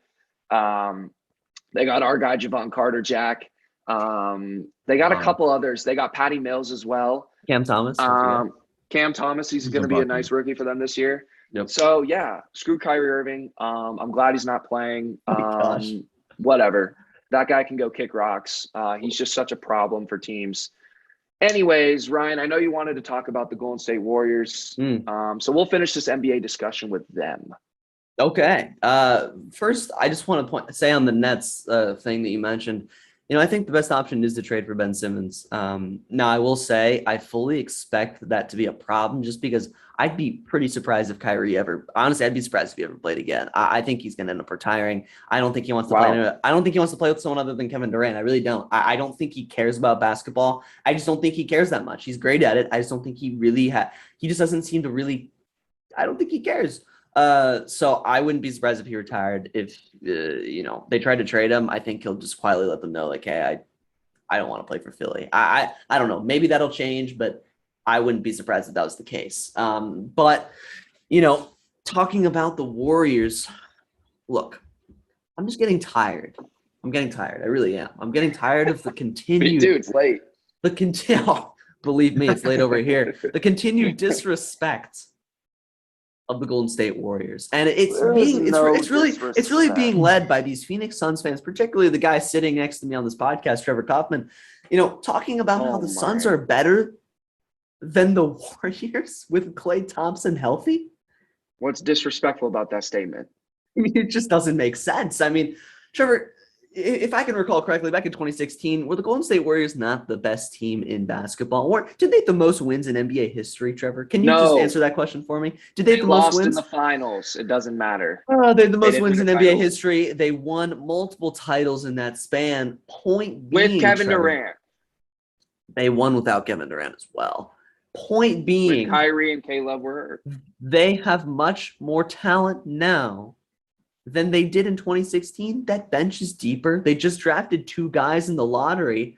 They got our guy, Javon Carter-Jack. They got a couple others. They got Patty Mills as well. Cam Thomas. Cam Thomas, he's going to be a nice rookie for them this year. Yep. So, yeah, screw Kyrie Irving. I'm glad he's not playing. Whatever. That guy can go kick rocks. He's just such a problem for teams. Anyways, Ryan, I know you wanted to talk about the Golden State Warriors. So we'll finish this NBA discussion with them. Okay. First, I just want to say on the Nets thing that you mentioned, I think the best option is to trade for Ben Simmons. Now, I will say I fully expect that to be a problem just because I'd be pretty surprised if Kyrie honestly, I'd be surprised if he ever played again. I think he's going to end up retiring. I don't think he wants to play. I don't think he wants to play with someone other than Kevin Durant. I really don't. I don't think he cares about basketball. I just don't think he cares that much. He's great at it. I just don't think he really he just doesn't seem to really, I don't think he cares. So I wouldn't be surprised if he retired. If they tried to trade him, I think he'll just quietly let them know, like, hey, I don't want to play for Philly. I don't know. Maybe that'll change, but I wouldn't be surprised if that was the case. But talking about the Warriors, look, I'm just getting tired. I'm getting tired. I really am. I'm getting tired of the continued. Dude, it's late. Believe me, it's late over here. The continued disrespect of the Golden State Warriors, and it's really being led by these Phoenix Suns fans, particularly the guy sitting next to me on this podcast, Trevor Kaufman. Talking about how the Suns are better than the Warriors with Klay Thompson healthy. What's disrespectful about that statement? I mean, it just doesn't make sense. I mean, Trevor, if I can recall correctly, back in 2016, were the Golden State Warriors not the best team in basketball? Or did they have the most wins in NBA history, Trevor? Can you just answer that question for me? Did they have the most wins? In the finals. It doesn't matter. They had the most wins in NBA history. They won multiple titles in that span. Point being, with Kevin Durant. They won without Kevin Durant as well. Point being, when Kyrie and Caleb were hurt. They have much more talent now than they did in 2016. That bench is deeper. They just drafted two guys in the lottery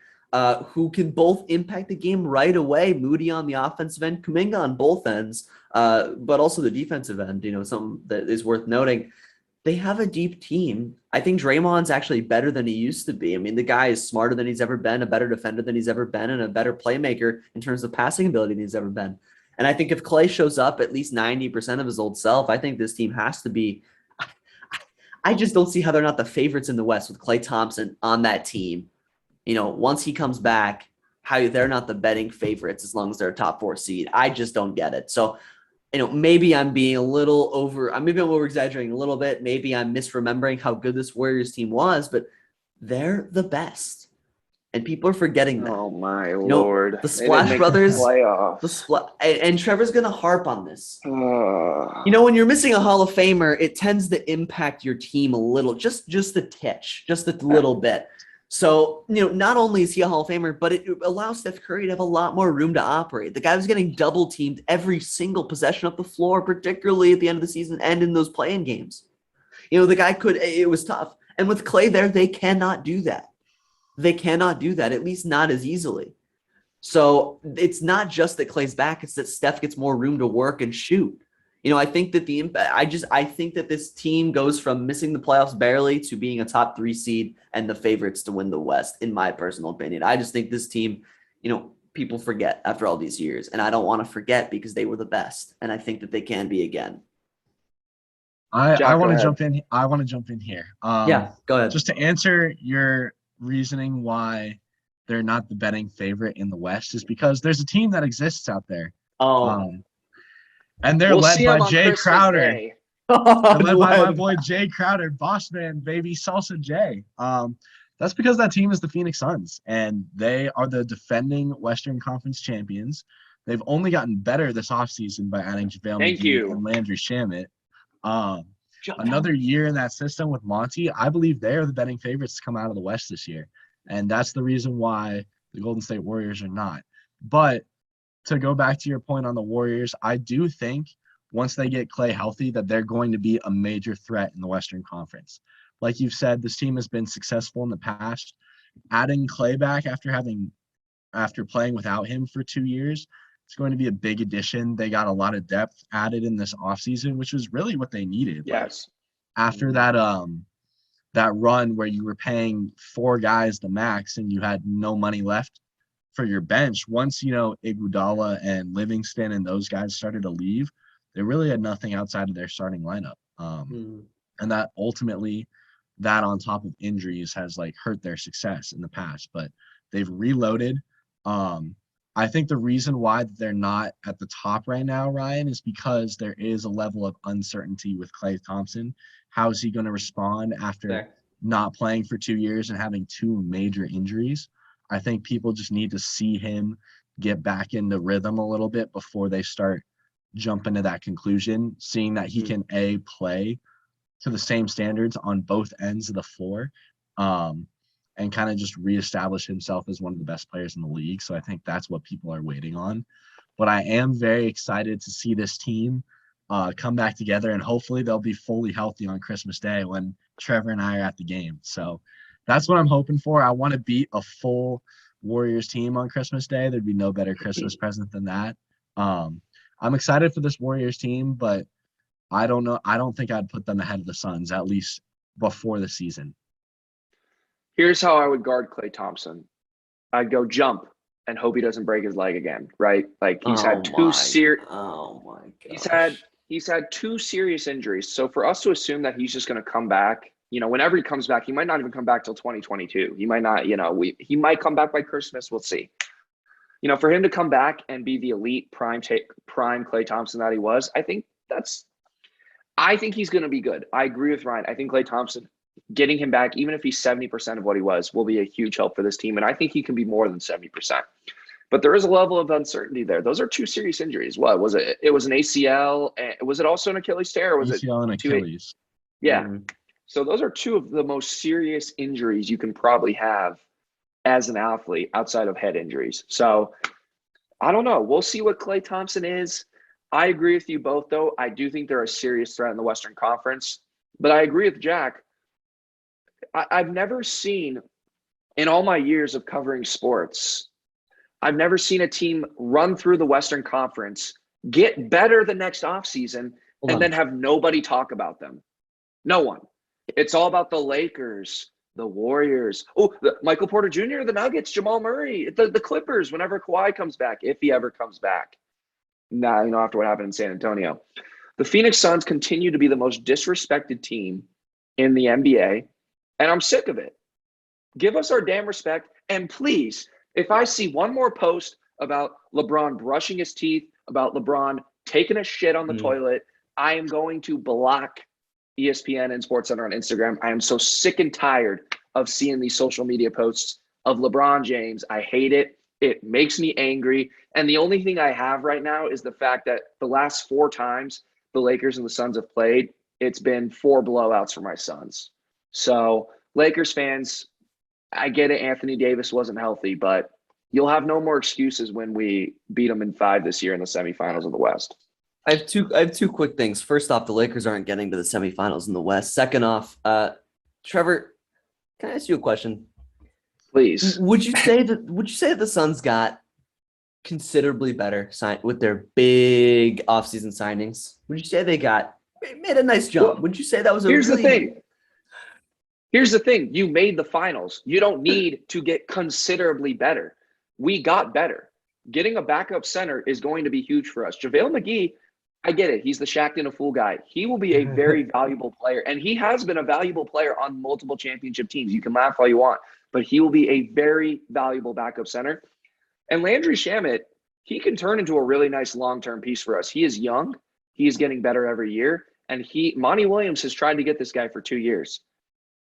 who can both impact the game right away. Moody on the offensive end, Kuminga on both ends, but also the defensive end, something that is worth noting. They have a deep team. I think Draymond's actually better than he used to be. I mean, the guy is smarter than he's ever been, a better defender than he's ever been, and a better playmaker in terms of passing ability than he's ever been. And I think if Klay shows up at least 90% of his old self, I think this team has to be I just don't see how they're not the favorites in the West with Klay Thompson on that team. Once he comes back, how they're not the betting favorites as long as they're a top 4 seed. I just don't get it. So, maybe I'm being maybe I'm over-exaggerating a little bit. Maybe I'm misremembering how good this Warriors team was, but they're the best. And people are forgetting that. Oh, my Lord. The Splash Brothers. And Trevor's going to harp on this. When you're missing a Hall of Famer, it tends to impact your team a little, just a titch, just a little bit. So, not only is he a Hall of Famer, but it allows Steph Curry to have a lot more room to operate. The guy was getting double teamed every single possession of the floor, particularly at the end of the season and in those play-in games. The guy it was tough. And with Clay there, they cannot do that. They cannot do that, at least not as easily. So it's not just that Clay's back, it's that Steph gets more room to work and shoot. I think that I think that this team goes from missing the playoffs barely to being a top 3 seed and the favorites to win the West, in my personal opinion. I just think this team, people forget after all these years, and I don't want to forget because they were the best, and I think that they can be again. I want to jump in. I want to jump in here. Yeah, go ahead. Just to answer your reasoning why they're not the betting favorite in the West is because there's a team that exists out there. And they're led by Jay Crowder. They're led by my boy Jay Crowder, boss man, baby, Salsa Jay. That's because that team is the Phoenix Suns, and they are the defending Western Conference champions. They've only gotten better this offseason by adding JaVale McGee and Landry Shamet. Another year in that system with Monty, I believe they are the betting favorites to come out of the West this year. And that's the reason why the Golden State Warriors are not. But to go back to your point on the Warriors, I do think once they get Clay healthy that they're going to be a major threat in the Western Conference. Like you've said, this team has been successful in the past. Adding Clay back after playing without him for 2 years, it's going to be a big addition. They got a lot of depth added in this offseason, which was really what they needed. Yes. After that run where you were paying 4 guys the max and you had no money left for your bench, once, Iguodala and Livingston and those guys started to leave, they really had nothing outside of their starting lineup. And that ultimately, that on top of injuries has hurt their success in the past, but they've reloaded. I think the reason why they're not at the top right now, Ryan, is because there is a level of uncertainty with Klay Thompson. How is he going to respond after not playing for 2 years and having 2 major injuries? I think people just need to see him get back into rhythm a little bit before they start jumping to that conclusion, seeing that he can play to the same standards on both ends of the floor, and kind of just reestablish himself as one of the best players in the league. So I think that's what people are waiting on. But I am very excited to see this team come back together, and hopefully they'll be fully healthy on Christmas Day when Trevor and I are at the game. So that's what I'm hoping for. I want to beat a full Warriors team on Christmas Day. There'd be no better Christmas present than that. I'm excited for this Warriors team, but I don't know. I don't think I'd put them ahead of the Suns, at least before the season. Here's how I would guard Klay Thompson. I'd go jump and hope he doesn't break his leg again, right? He's had 2 serious. Oh my god. He's had 2 serious injuries. So for us to assume that he's just going to come back, whenever he comes back, he might not even come back till 2022. He might not, he might come back by Christmas. We'll see. For him to come back and be the elite prime Klay Thompson that he was, I think he's going to be good. I agree with Ryan. I think Klay Thompson, getting him back, even if he's 70% of what he was, will be a huge help for this team. And I think he can be more than 70%. But there is a level of uncertainty there. Those are 2 serious injuries. What was it? It was an ACL. Was it also an Achilles tear? Or was ACL and Achilles. Yeah. Mm-hmm. So those are 2 of the most serious injuries you can probably have as an athlete outside of head injuries. So I don't know. We'll see what Klay Thompson is. I agree with you both, though. I do think they're a serious threat in the Western Conference. But I agree with Jack. I've never seen, in all my years of covering sports, I've never seen a team run through the Western Conference, get better the next offseason, and then have nobody talk about them. No one. It's all about the Lakers, the Warriors. Michael Porter Jr., the Nuggets, Jamal Murray, the Clippers, whenever Kawhi comes back, if he ever comes back. Now, after what happened in San Antonio. The Phoenix Suns continue to be the most disrespected team in the NBA. And I'm sick of it. Give us our damn respect. And please, if I see one more post about LeBron brushing his teeth, about LeBron taking a shit on the toilet, I am going to block ESPN and SportsCenter on Instagram. I am so sick and tired of seeing these social media posts of LeBron James. I hate it. It makes me angry. And the only thing I have right now is the fact that the last 4 times the Lakers and the Suns have played, it's been 4 blowouts for my Suns. So Lakers fans, I get it. Anthony Davis wasn't healthy, but you'll have no more excuses when we beat them in 5 this year in the semifinals of the West. I have two quick things. First off, the Lakers aren't getting to the semifinals in the West. Second off, Trevor, can I ask you a question? Please. Would you say that the Suns got considerably better with their big offseason signings? Would you say they made a nice jump? Well, Would you say that was Here's the thing. You made the finals. You don't need to get considerably better. We got better. Getting a backup center is going to be huge for us. JaVale McGee, I get it. He's the Shaqtin' a Fool guy. He will be a very valuable player, and he has been a valuable player on multiple championship teams. You can laugh all you want, but he will be a very valuable backup center. And Landry Shamet, he can turn into a really nice long-term piece for us. He is young. He is getting better every year. And Monty Williams has tried to get this guy for 2 years.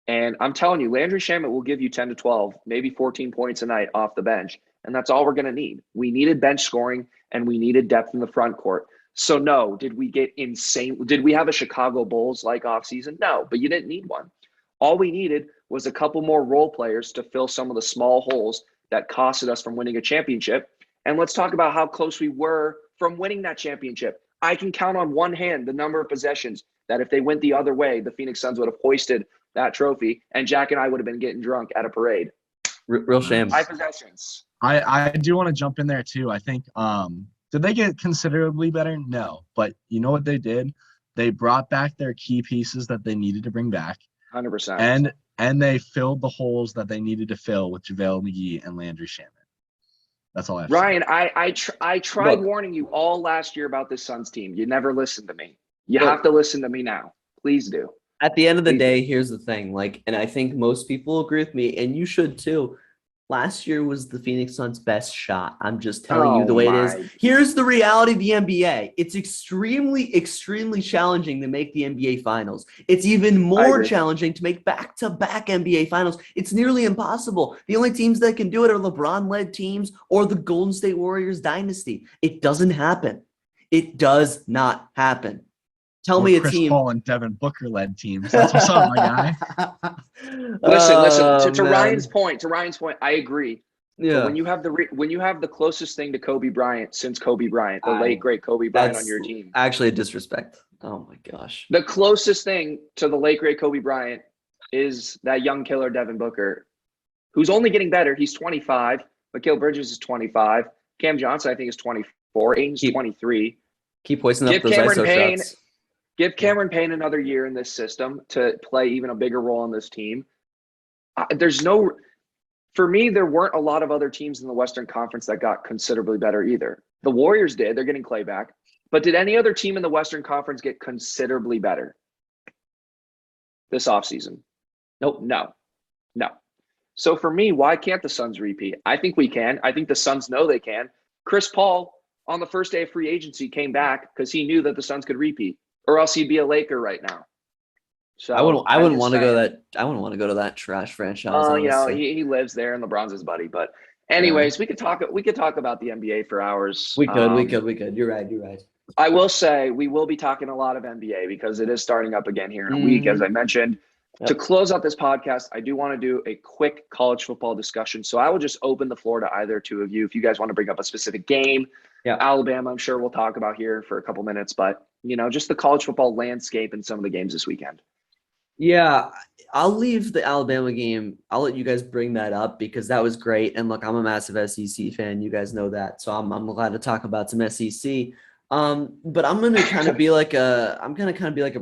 And I'm telling you, Landry Shamet will give you 10 to 12, maybe 14 points a night off the bench. And that's all we're going to need. We needed bench scoring, and we needed depth in the front court. So no, did we get insane? Did we have a Chicago Bulls-like offseason? No, but you didn't need one. All we needed was a couple more role players to fill some of the small holes that costed us from winning a championship. And let's talk about how close we were from winning that championship. I can count on one hand the number of possessions that if they went the other way, the Phoenix Suns would have hoisted that trophy, and Jack and I would have been getting drunk at a parade. Real shame. 5 possessions. I do want to jump in there too. I think did they get considerably better? No. But you know what they did? They brought back their key pieces that they needed to bring back. 100%. And they filled the holes that they needed to fill with JaVale McGee and Landry Shamet. That's all I have Ryan, to say. I tried warning you all last year about this Suns team. You never listened to me. You have to listen to me now. Please do. At the end of the day, here's the thing. And I think most people agree with me, and you should too. Last year was the Phoenix Suns' best shot. I'm just telling you the way it is. Here's the reality of the NBA. It's extremely, extremely challenging to make the NBA Finals. It's even more challenging to make back-to-back NBA Finals. It's nearly impossible. The only teams that can do it are LeBron-led teams or the Golden State Warriors dynasty. It doesn't happen. It does not happen. Tell me a Chris team. Paul and Devin Booker led teams. That's what's up, my guy. Listen. To Ryan's point, I agree. Yeah. But when you have the closest thing to Kobe Bryant since Kobe Bryant, the late great Kobe Bryant on your team, actually a disrespect. Oh my gosh. The closest thing to the late great Kobe Bryant is that young killer Devin Booker, who's only getting better. He's 25. Mikal Bridges is 25. Cam Johnson, I think, is 24. Aiden's 23. Keep hoisting up those ISO shots. Give Cameron Payne another year in this system to play even a bigger role in this team. For me, there weren't a lot of other teams in the Western Conference that got considerably better either. The Warriors did. They're getting Clay back. But did any other team in the Western Conference get considerably better this offseason? Nope. No. So for me, why can't the Suns repeat? I think we can. I think the Suns know they can. Chris Paul, on the first day of free agency, came back because he knew that the Suns could repeat. Or else he'd be a Laker right now. So I wouldn't want to go to that trash franchise. He lives there and LeBron's his buddy. But anyways, we could talk about the NBA for hours. We could. You're right. I will say we will be talking a lot of NBA because it is starting up again here in a week, as I mentioned. Yep. To close out this podcast, I do want to do a quick college football discussion. So I will just open the floor to either two of you. If you guys want to bring up a specific game, Alabama, I'm sure we'll talk about here for a couple minutes, but just the college football landscape and some of the games this weekend. Yeah, I'll leave the Alabama game. I'll let you guys bring that up because that was great. And look, I'm a massive SEC fan. You guys know that. So I'm glad to talk about some SEC. But I'm gonna kind of be like a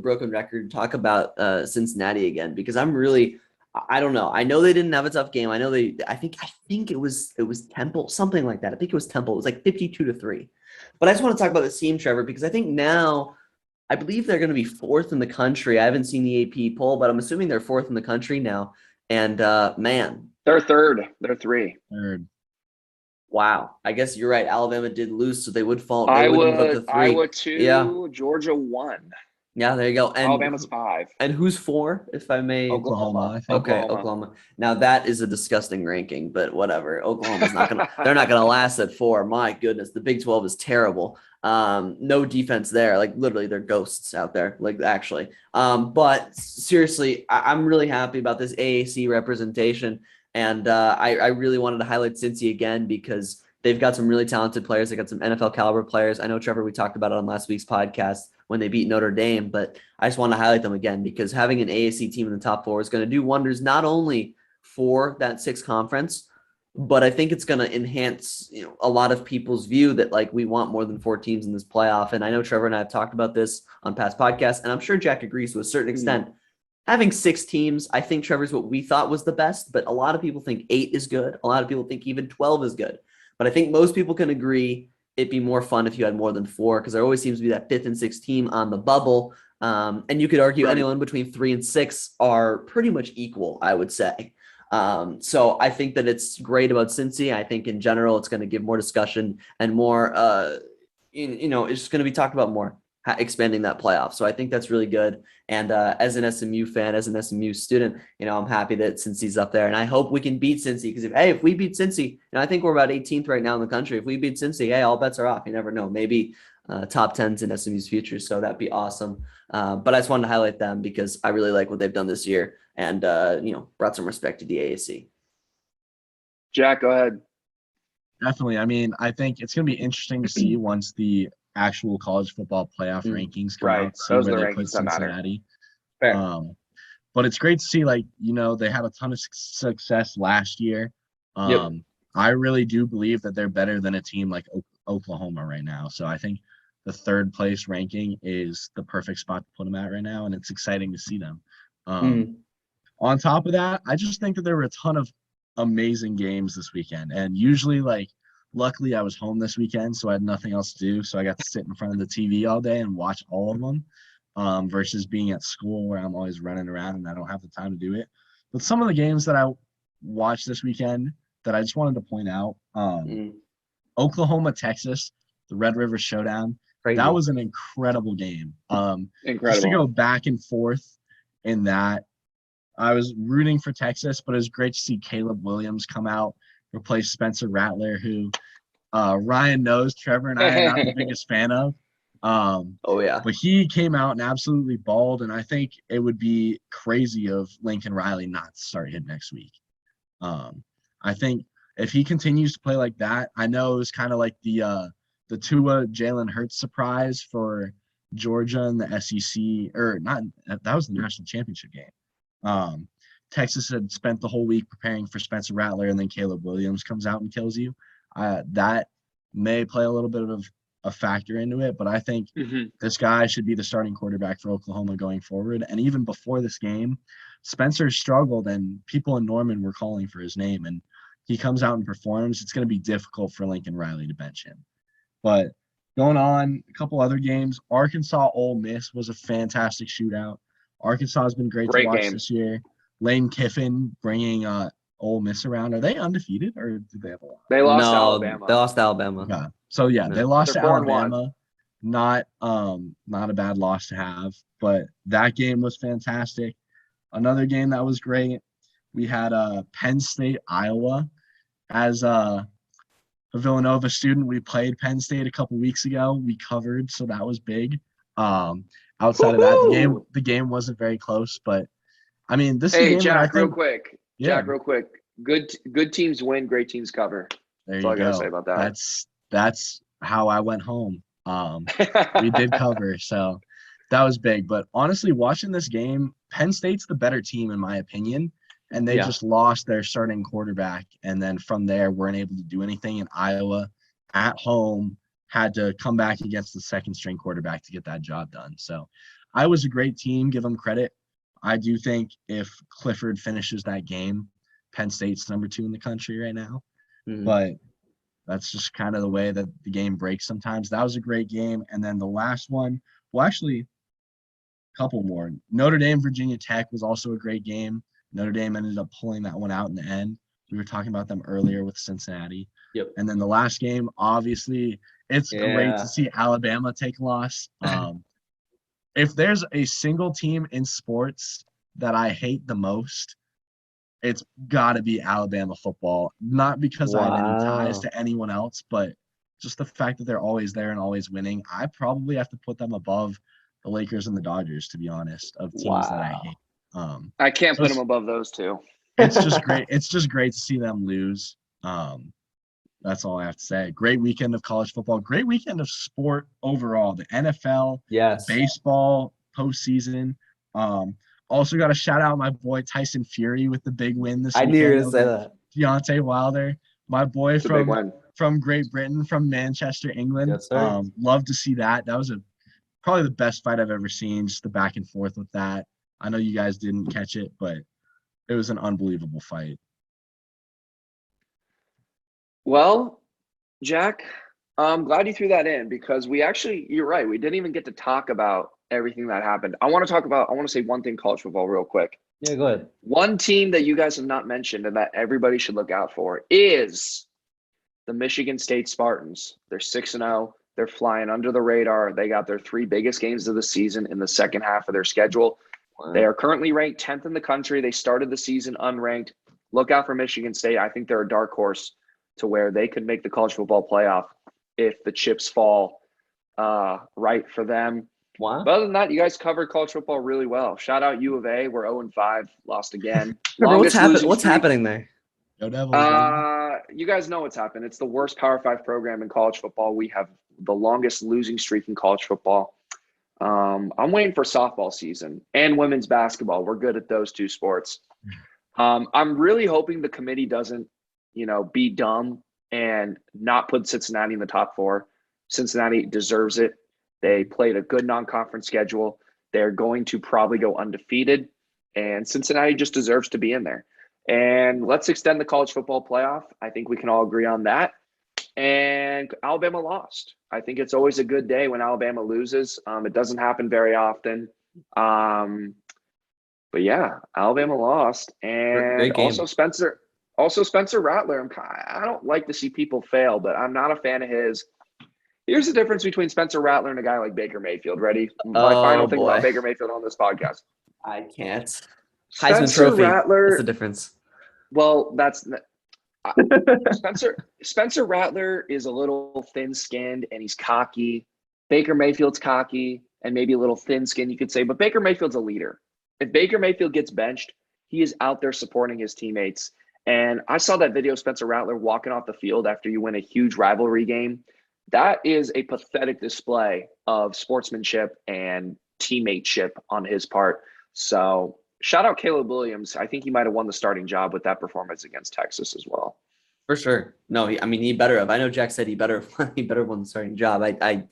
broken record and talk about Cincinnati again because I don't know. I know they didn't have a tough game. I know I think it was Temple, something like that. I think it was Temple. It was like 52-3. But I just want to talk about the team, Trevor, because I think now I believe they're going to be 4th in the country. I haven't seen the AP poll, but I'm assuming they're 4th in the country now. And man, they're 3rd. They're 3. 3rd. Wow. I guess you're right. Alabama did lose, so they would fall. I would too. Yeah. Georgia 1. Yeah, there you go. And Alabama's 5. And who's 4, if I may? Oklahoma. Okay, Oklahoma. Now that is a disgusting ranking, but whatever. Oklahoma's not gonna. They're not gonna last at 4. My goodness, the Big 12 is terrible. No defense there. Like literally, they're ghosts out there. Like actually. But seriously, I'm really happy about this AAC representation. And I really wanted to highlight Cincy again because they've got some really talented players. They got some NFL caliber players. I know, Trevor, we talked about it on last week's podcast when they beat Notre Dame, but I just want to highlight them again because having an AAC team in the top 4 is going to do wonders not only for that 6 conference, but I think it's going to enhance, a lot of people's view that like we want more than 4 teams in this playoff. And I know Trevor and I have talked about this on past podcasts, and I'm sure Jack agrees to a certain extent. Having 6 teams, I think, Trevor's what we thought was the best, but a lot of people think 8 is good. A lot of people think even 12 is good. But I think most people can agree it'd be more fun if you had more than 4 because there always seems to be that 5th and 6th team on the bubble. And you could argue anyone between 3 and 6 are pretty much equal, I would say. So I think that it's great about Cincy. I think in general, it's going to give more discussion and more, it's just going to be talked about more, expanding that playoff. So I think that's really good. And as an SMU fan, as an SMU student, I'm happy that Cincy's up there. And I hope we can beat Cincy because if we beat Cincy, I think we're about 18th right now in the country. If we beat Cincy, hey, all bets are off. You never know. Maybe top 10s in SMU's future. So that'd be awesome. But I just wanted to highlight them because I really like what they've done this year and, brought some respect to the AAC. Jack, go ahead. Definitely. I mean, I think it's going to be interesting to see once the actual college football playoff rankings come out, see Those where are the they put rankings that matter. Cincinnati. Fair. But it's great to see, they had a ton of success last year. I really do believe that they're better than a team like Oklahoma right now. So I think the 3rd place ranking is the perfect spot to put them at right now, and it's exciting to see them. On top of that, I just think that there were a ton of amazing games this weekend, and usually luckily I was home this weekend, so I had nothing else to do. So I got to sit in front of the TV all day and watch all of them versus being at school where I'm always running around and I don't have the time to do it. But some of the games that I watched this weekend that I just wanted to point out, Oklahoma, Texas, the Red River Showdown. Crazy. That was an incredible game. Incredible. Just to go back and forth in that, I was rooting for Texas, but it was great to see Caleb Williams come out, replace Spencer Rattler, who Ryan knows Trevor and I are not the biggest fan of. But he came out and absolutely balled, and I think it would be crazy of Lincoln Riley not to start him next week. I think if he continues to play like that, I know it was kind of like the Tua Jalen Hurts surprise for Georgia in the SEC, or not. That was the national championship game. Texas had spent the whole week preparing for Spencer Rattler, and then Caleb Williams comes out and kills you. That may play a little bit of a factor into it, but I think this guy should be the starting quarterback for Oklahoma going forward. And even before this game, Spencer struggled, and people in Norman were calling for his name, and he comes out and performs. It's going to be difficult for Lincoln Riley to bench him. But going on, a couple other games, Arkansas Ole Miss was a fantastic shootout. Arkansas has been great to watch this year. Lane Kiffin bringing Ole Miss around. Are they undefeated or did they have a loss? They lost to Alabama. They lost to Alabama. Yeah. So they lost to Alabama. Not a bad loss to have, but that game was fantastic. Another game that was great. We had Penn State, Iowa. As a Villanova student, we played Penn State a couple weeks ago. We covered, so that was big. Outside of that, the game wasn't very close, but I mean, this is a game Jack, that I think, Jack, real quick. Good teams win, great teams cover. There That's all you I gotta go. say about that. That's how I went home. We did cover, so that was big. But honestly, watching this game, Penn State's the better team in my opinion, and they just lost their starting quarterback, and then from there weren't able to do anything. In Iowa, at home, had to come back against the second-string quarterback to get that job done. So, Iowa's a great team. Give them credit. I do think if Clifford finishes that game, Penn State's number 2 in the country right now. But that's just kind of the way that the game breaks sometimes. That was a great game. And then the last one, well, actually, a couple more. Notre Dame, Virginia Tech was also a great game. Notre Dame ended up pulling that one out in the end. We were talking about them earlier with Cincinnati. Yep. And then the last game, obviously, it's great to see Alabama take a loss. If there's a single team in sports that I hate the most, it's got to be Alabama football. Not because I have any ties to anyone else, but just the fact that they're always there and always winning. I probably have to put them above the Lakers and the Dodgers, to be honest, of teams that I hate. I can't put them above those two. it's just great. It's just great to see them lose. That's all I have to say. Great weekend of college football. Great weekend of sport overall. The NFL, Yes. baseball, postseason. Also got to shout out my boy Tyson Fury with the big win this I weekend. knew you were gonna say that. Deontay Wilder, my boy It's a big win. from Great Britain, from Manchester, England. Yes, sir. Love to see that. That was probably the best fight I've ever seen. Just the back and forth with that. I know you guys didn't catch it, but it was an unbelievable fight. Well, Jack, I'm glad you threw that in because you're right. We didn't even get to talk about everything that happened. I want to say one thing, college football, real quick. Yeah, go ahead. One team that you guys have not mentioned and that everybody should look out for is the Michigan State Spartans. They're 6-0. They're flying under the radar. They got their 3 biggest games of the season in the second half of their schedule. Wow. They are currently ranked 10th in the country. They started the season unranked. Look out for Michigan State. I think they're a dark horse to where they could make the college football playoff if the chips fall right for them. Wow. But other than that, you guys covered college football really well. Shout out U of A. We're 0-5, lost again. What's Longest happening there? Go Devils. You guys know what's happened. It's the worst Power 5 program in college football. We have the longest losing streak in college football. I'm waiting for softball season and women's basketball. We're good at those 2 sports. I'm really hoping the committee doesn't, be dumb and not put Cincinnati in the top 4. Cincinnati deserves it. They played a good non-conference schedule. They're going to probably go undefeated, and Cincinnati just deserves to be in there. And let's extend the college football playoff. I think we can all agree on that. And Alabama lost. I think it's always a good day when Alabama loses. It doesn't happen very often. But yeah, Alabama lost. And also Spencer Rattler. I don't like to see people fail, but I'm not a fan of his. Here's the difference between Spencer Rattler and a guy like Baker Mayfield. Ready? My final thing about Baker Mayfield on this podcast. I can't. Heisman Trophy. Rattler, that's the difference. Well, Spencer Rattler is a little thin-skinned and he's cocky. Baker Mayfield's cocky and maybe a little thin-skinned, you could say. But Baker Mayfield's a leader. If Baker Mayfield gets benched, he is out there supporting his teammates. And I saw that video of Spencer Rattler walking off the field after you win a huge rivalry game. That is a pathetic display of sportsmanship and teammateship on his part. So shout out Caleb Williams. I think he might have won the starting job with that performance against Texas as well. For sure. No, he better have. I know Jack said he better have won the starting job. I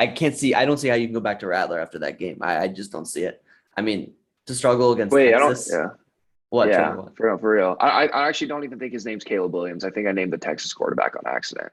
don't see how you can go back to Rattler after that game. I just don't see it. I mean, to struggle against Texas. What? Yeah, for real. I actually don't even think his name's Caleb Williams. I think I named the Texas quarterback on accident.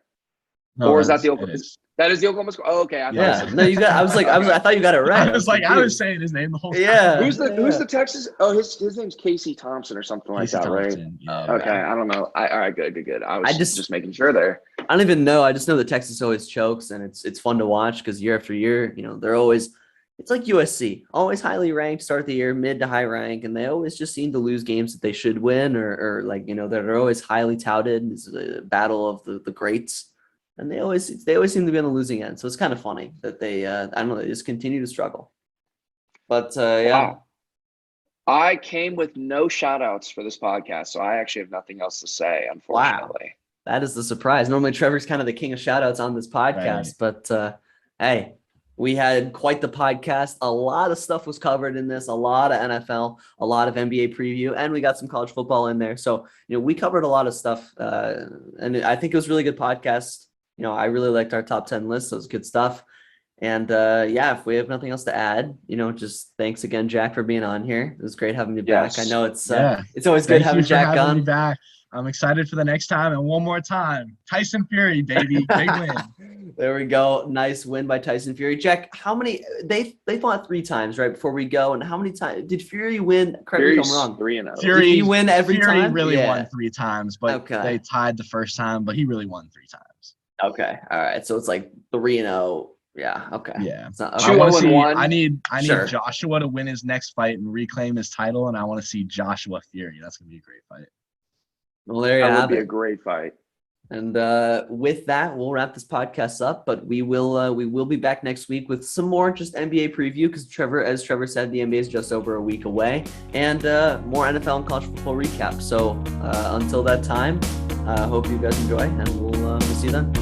No, or is that the Oklahoma? That is the Oklahoma score. Oh, okay. No, you got. I thought you got it right. I was saying his name the whole time. Yeah. Who's the Texas? Oh, his name's Casey Thompson or something like that, right? Yeah. Okay, I don't know. All right, good. I was just making sure there. I don't even know. I just know that Texas always chokes, and it's fun to watch because year after year, they're always. It's like USC, always highly ranked, start the year, mid to high rank, and they always just seem to lose games that they should win or that are always highly touted. It's a battle of the greats. And they always seem to be on the losing end. So it's kind of funny that they they just continue to struggle. But yeah. Wow. I came with no shout outs for this podcast, so I actually have nothing else to say, unfortunately. Wow. That is the surprise. Normally Trevor's kind of the king of shout outs on this podcast, right. But hey, we had quite the podcast. A lot of stuff was covered in this, a lot of NFL, a lot of NBA preview, and we got some college football in there. So, we covered a lot of stuff. And I think it was a really good podcast. I really liked our top 10 list. So it was good stuff. And if we have nothing else to add, just thanks again, Jack, for being on here. It was great having you back. I know it's always good having Jack on. Me back. I'm excited for the next time. And one more time, Tyson Fury, baby. Big win. There we go. Nice win by Tyson Fury. Jack, how many they fought 3 times right before we go, and how many times did Fury win? Correct me if I'm wrong. 3-0. Did he win every time? Fury really won 3 times, but they tied the first time, but he really won 3 times. Okay. All right. So it's like 3-0. Yeah. Okay. Yeah. I need Joshua to win his next fight and reclaim his title, and I want to see Joshua Fury. That's gonna be a great fight. Well, there you have it. That would be a great fight. And with that, we'll wrap this podcast up. But we will be back next week with some more just NBA preview because as Trevor said, the NBA is just over a week away, and more NFL and college football recap. So until that time, hope you guys enjoy, and we'll see you then.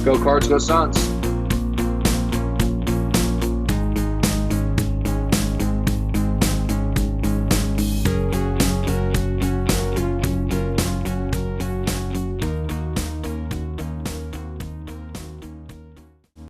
Go Cards, go Suns.